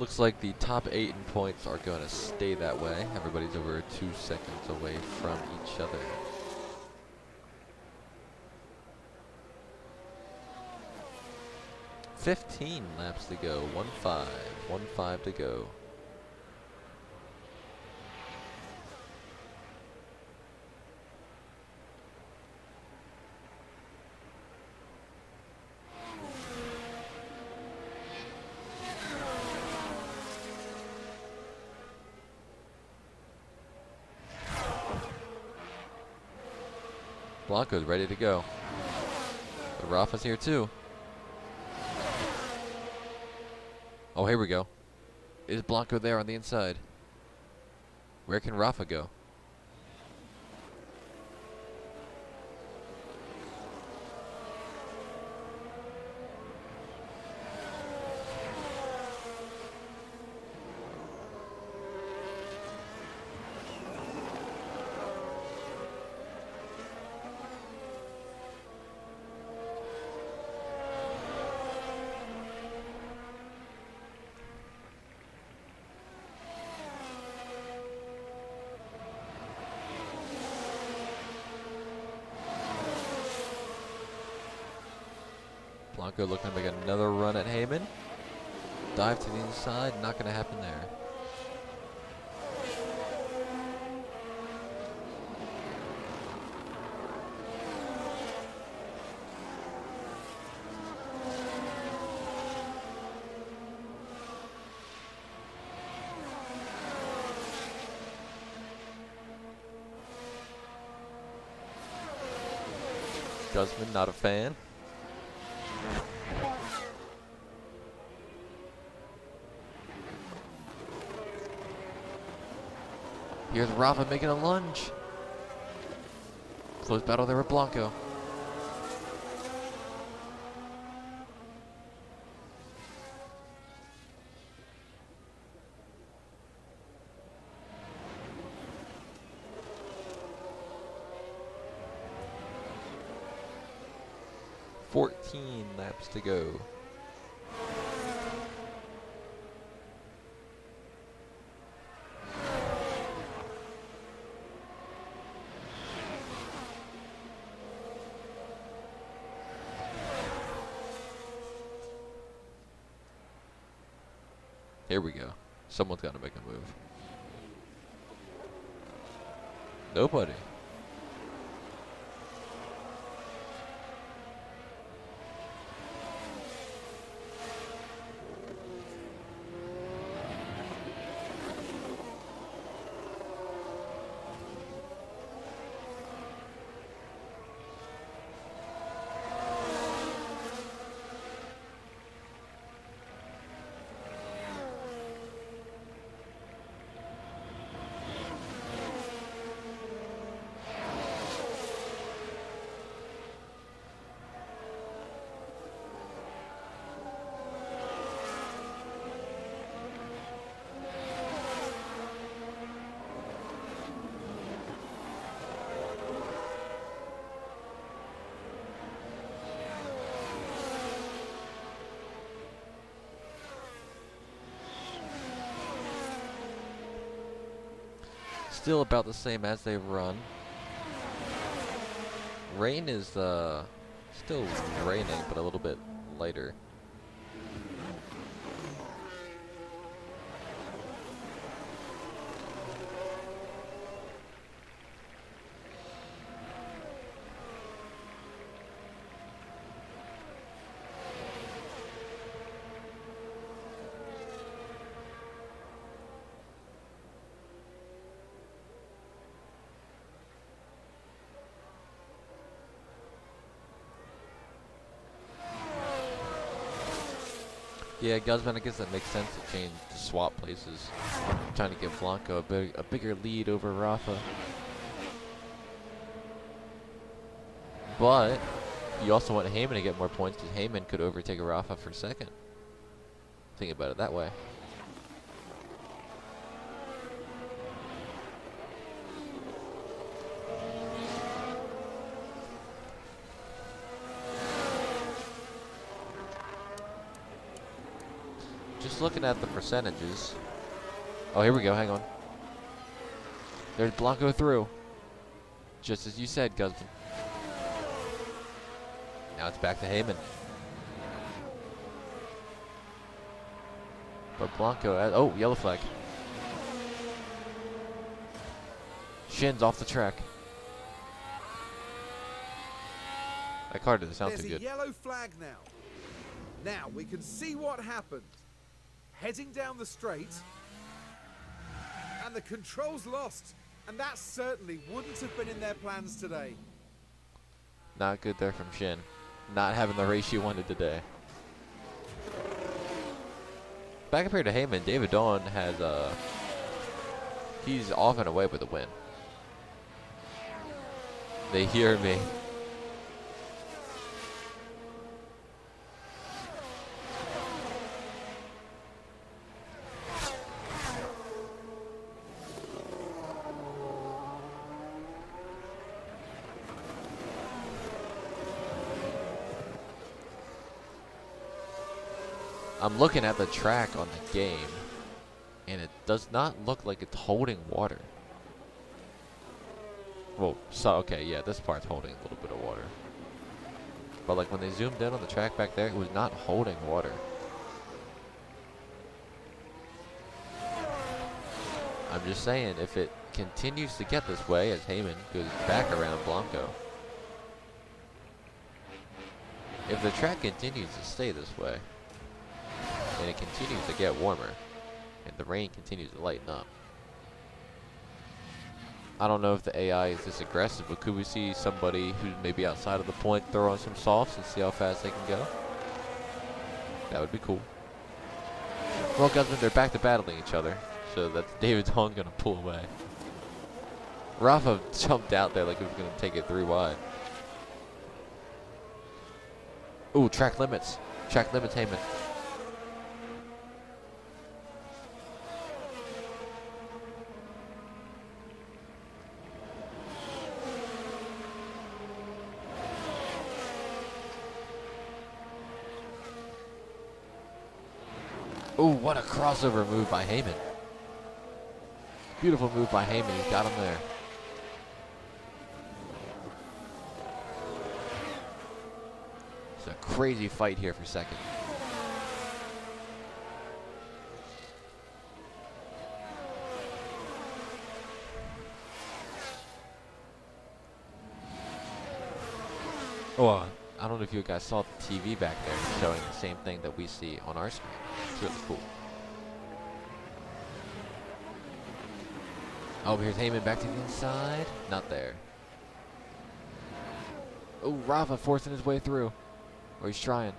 Looks like the top 8 in points are going to stay that way. Everybody's over 2 seconds away from each other. "15 laps to go. 1-5. 1-5 to go. Blanco's ready to go. But Rafa's here too. Oh, here we go. Is Blanco there on the inside? Where can Rafa go? Blanco looking to make another run at Heyman. Dive to the inside, not going to happen there. Guzman, not a fan. Here's Rafa making a lunge. Close battle there with Blanco. "14 laps to go. Here we go. Someone's got to make a move. Nobody. Still about the same as they run. Rain is still raining, but a little bit lighter. Yeah, Guzman, I guess that makes sense to swap places. Trying to give Blanco a bigger lead over Rafa. But you also want Heyman to get more points because Heyman could overtake Rafa for second. Think about it that way. just looking at the percentages. Oh, here we go. Hang on. There's Blanco through. Just as you said, Guzman. Now it's back to Heyman. But Blanco, oh, yellow flag. Shin's off the track. That car doesn't sound too There's a good. yellow flag now. Now we can see what happened. Heading down the straight. And the control's lost. And that certainly wouldn't have been in their plans today. Not good there from Shin. Not having the race you wanted today. Back up here to Heyman, David Dawn has, he's off and away with a win. They hear me. I'm looking at the track on the game, and it does not look like it's holding water. Well, so, okay, yeah, this part's holding a little bit of water. But like when they zoomed in on the track back there, it was not holding water. I'm just saying, if it continues to get this way as Heyman goes back around Blanco, if the track continues to stay this way, and it continues to get warmer, and the rain continues to lighten up, I don't know if the AI is this aggressive, but could we see somebody who's maybe outside of the point throw on some softs and see how fast they can go? That would be cool. Well, Guzman, they're back to battling each other, so that's David Dawn going to pull away. Rafa jumped out there like he was going to take it 3 wide. Ooh, track limits. Track limits, Heyman. Ooh, what a crossover move by Heyman. Beautiful move by Heyman. He's got him there. It's a crazy fight here for second. Oh, I don't know if you guys saw the TV back there showing the same thing that we see on our screen. It's really cool. Oh, here's Heyman back to the inside. Not there. Oh, Rafa forcing his way through. Or he's trying.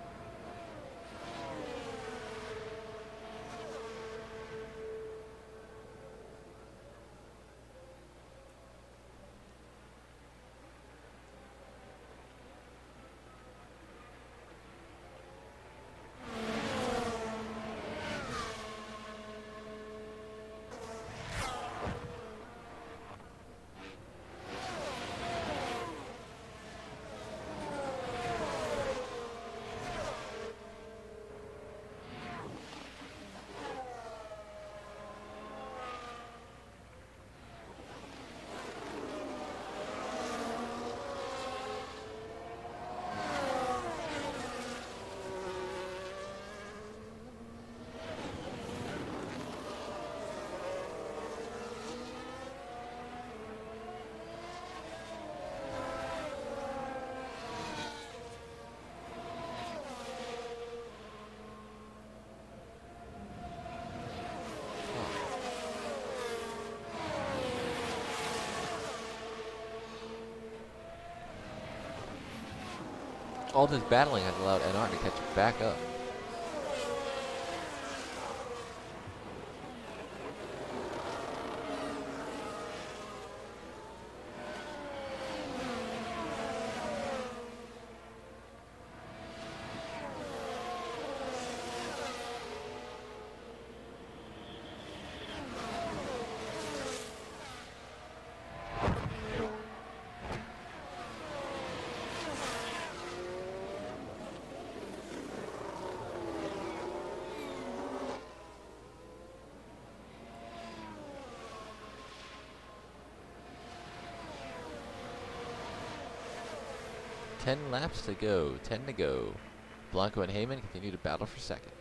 All this battling has allowed NR to catch back up. 10 laps to go. 10 to go. Blanco and Heyman continue to battle for second.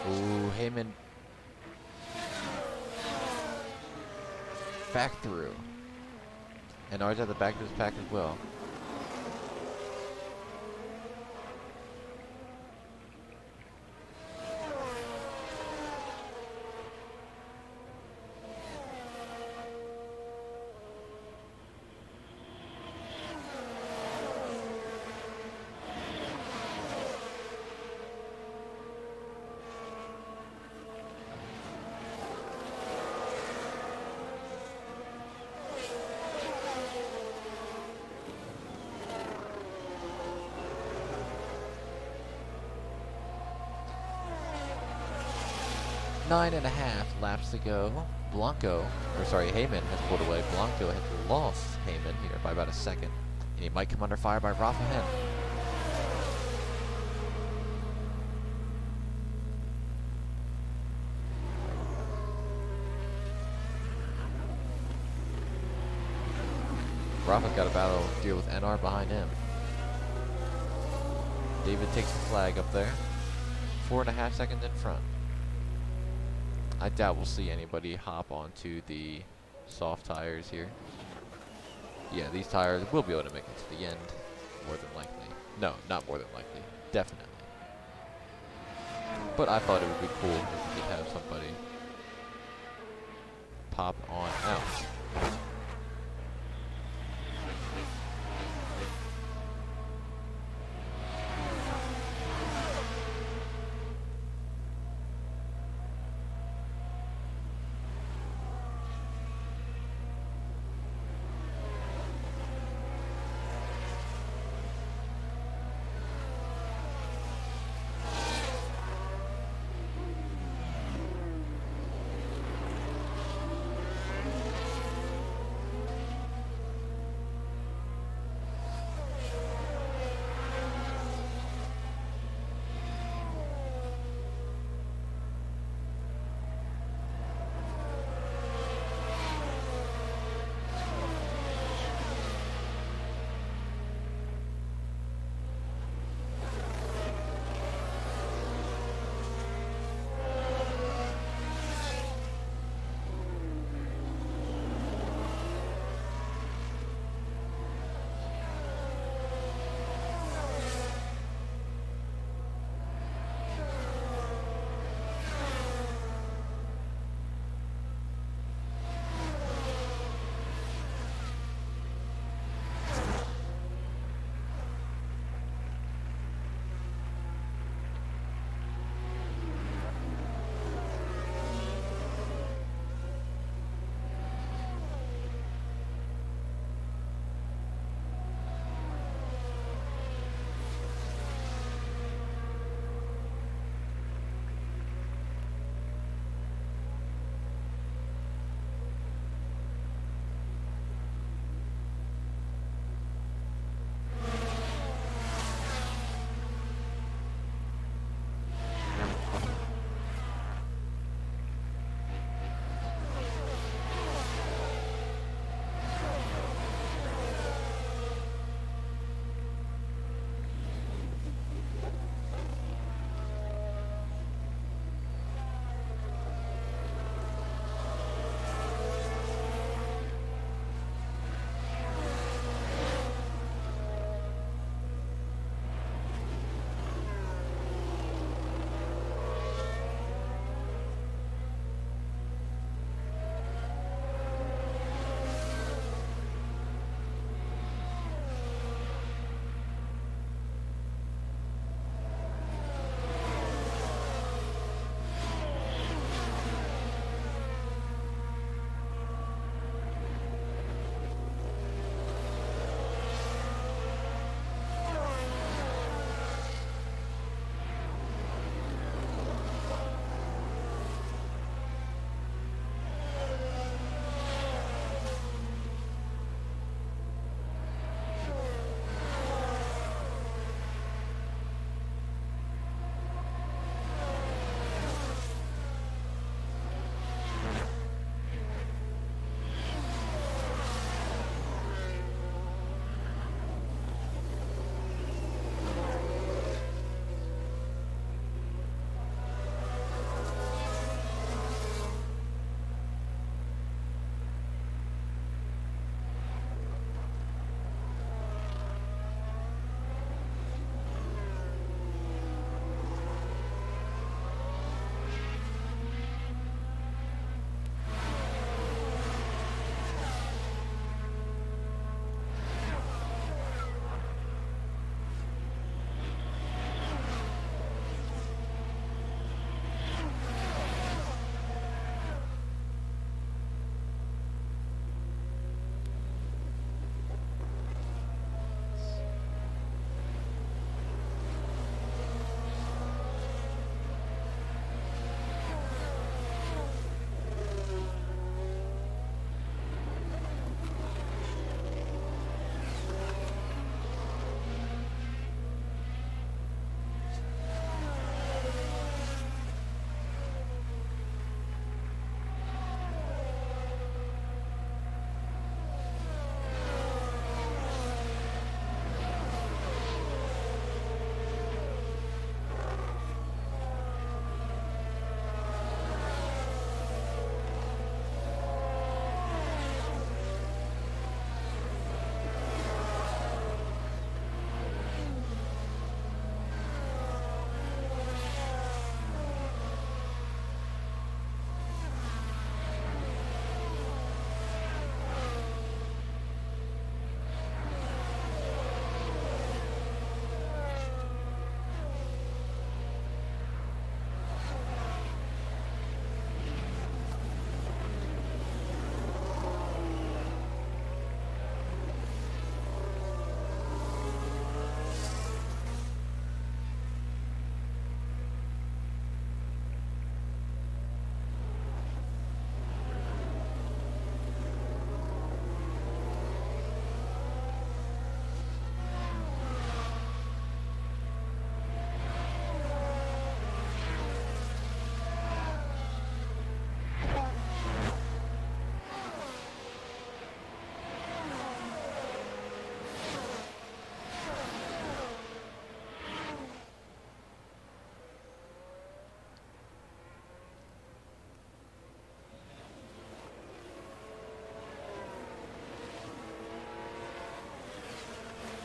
Ooh, Heyman back through. And Ar's at the back of his pack as well. Nine and a half laps to go. Heyman has pulled away. Blanco has lost Heyman here by about a second. And he might come under fire by Rafa Hen. Rafa's got a battle deal with NR behind him. David takes the flag up there. 4.5 seconds in front. I doubt we'll see anybody hop onto the soft tires here. Yeah, these tires will be able to make it to the end, more than likely. No, not more than likely. Definitely. But I thought it would be cool if we could have somebody pop on out.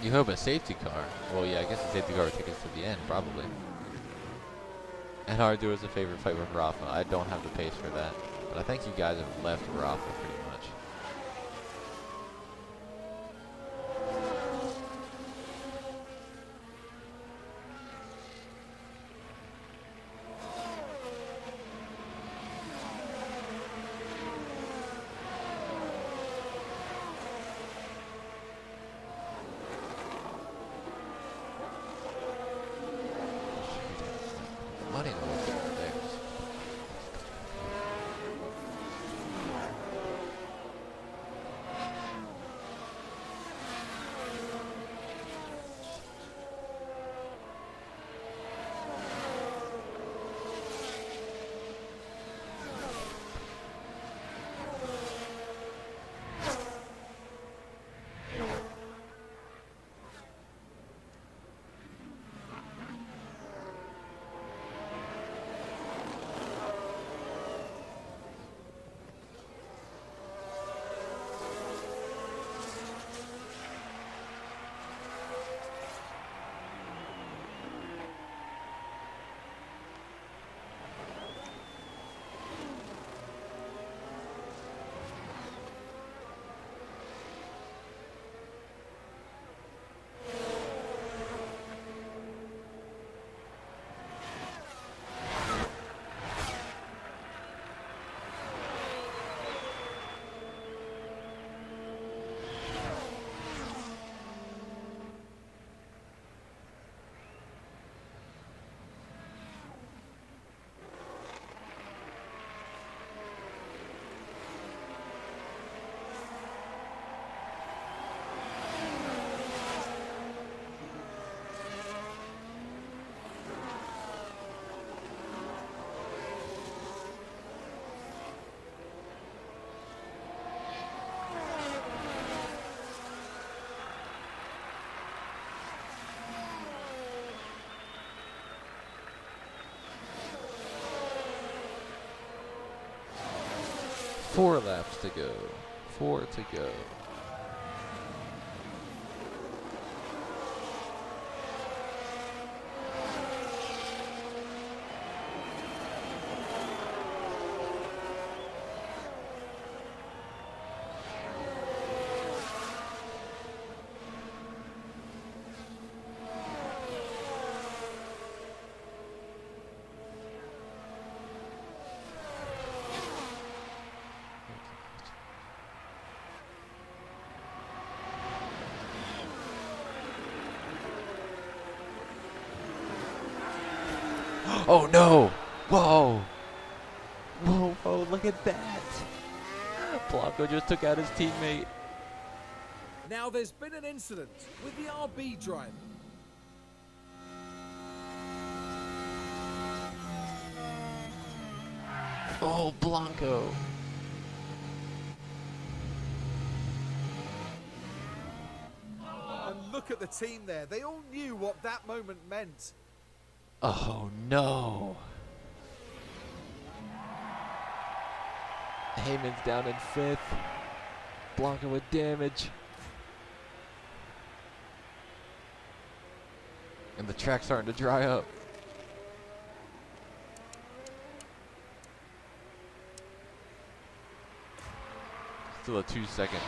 You hope a safety car. Well, yeah, I guess the safety car would take us to the end, probably. And hard do us a favor, fight with Rafa. I don't have the pace for that. But I think you guys have left Rafa pretty much. Money in the world there. Four laps to go. 4 to go. Oh no! Whoa! Whoa, whoa, look at that! Blanco just took out his teammate. Now there's been an incident with the RB driver. Oh, Blanco. And look at the team there. They all knew what that moment meant. Oh no. Heyman's down in 5th. Blanco with damage. And the track's starting to dry up. Still a 2-second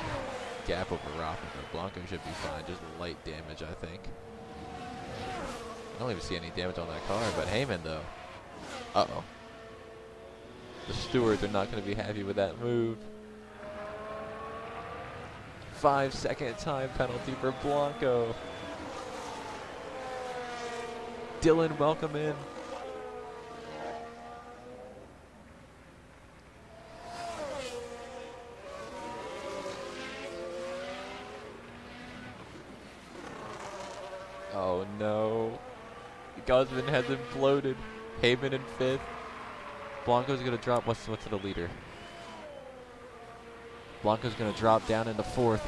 gap over Rafa, but Blanco should be fine. Just light damage, I think. I don't even see any damage on that car, but Heyman though. Uh-oh. The stewards are not going to be happy with that move. 5-second time penalty for Blanco. Dylan, welcome in. Oh no. Guzman has imploded. Heyman in 5th. Blanco's gonna drop. What's to the leader? Blanco's gonna drop down into 4th.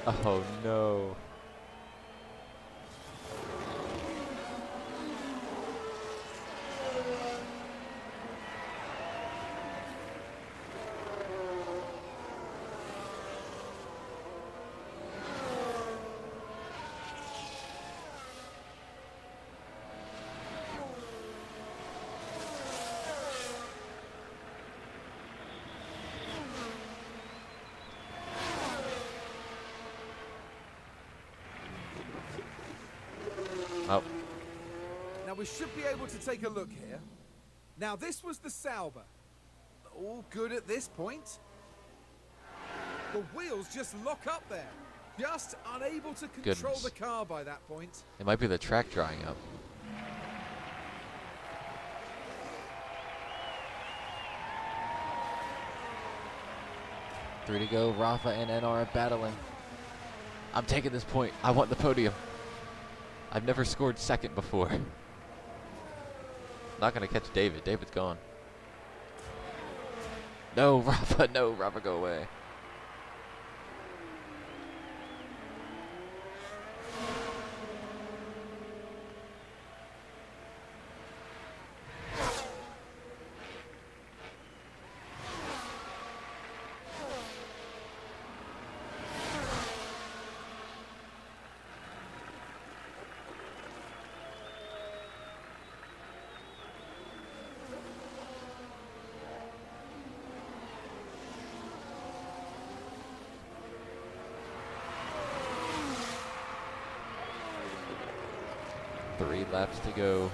Oh no. we should be able to take a look here. Now this was the Sauber. All good at this point. The wheels just lock up there. Just unable to control Goodness. the car by that point. It might be the track drying up. Three to go. Rafa and NR battling. I'm taking this point. I want the podium. I've never scored second before. Not going to catch David. David's gone. No, Rafa. No, Rafa, go away. Three laps to go.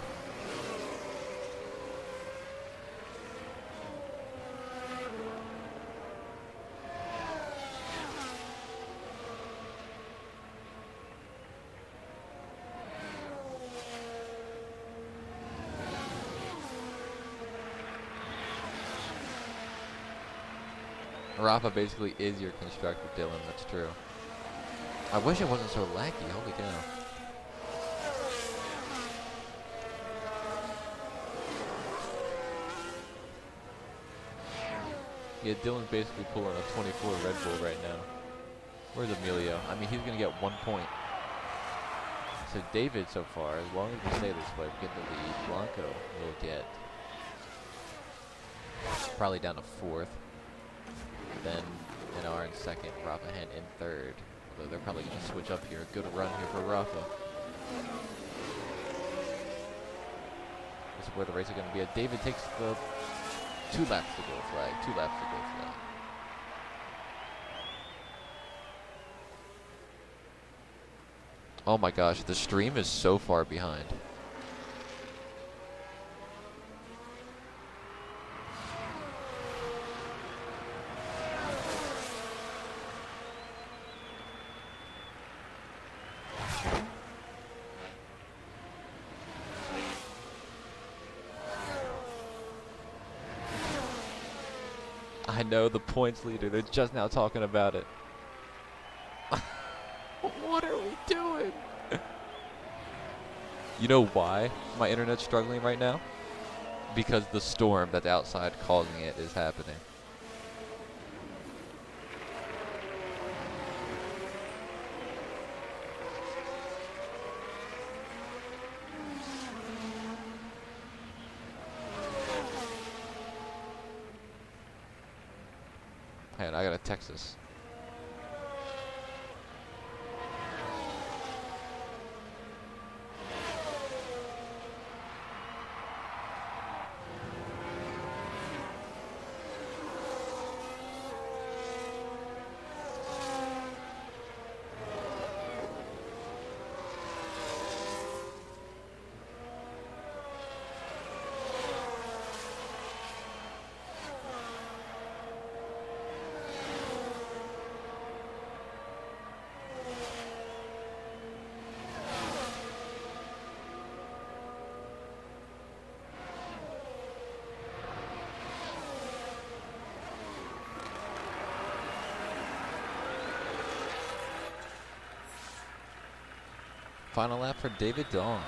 Rafa basically is your constructor, Dylan. That's true. I wish it wasn't so laggy. Holy cow. Yeah, Dylan's basically pulling a 24 Red Bull right now. Where's Emilio? I mean, he's going to get 1 point. So David, so far, as long as we stay this way, we get the lead. Blanco will get probably down to 4th. Then NR in 2nd, Rafa Hen in 3rd. Although they're probably going to switch up here. Good run here for Rafa. This is where the race is going to be at. David takes the 2 laps to go flag. 2 laps to go flag. Oh my gosh, the stream is so far behind. I know, the points leader, they're just now talking about it. What are we doing? You know why my internet's struggling right now? Because the storm that's outside causing it is happening. Hang on, I gotta text this. Final lap for David Dawn.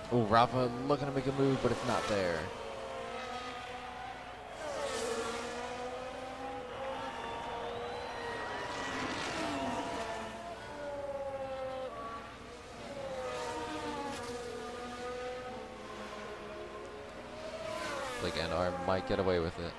Oh, Rafa looking to make a move, but it's not there. Like NR might get away with it.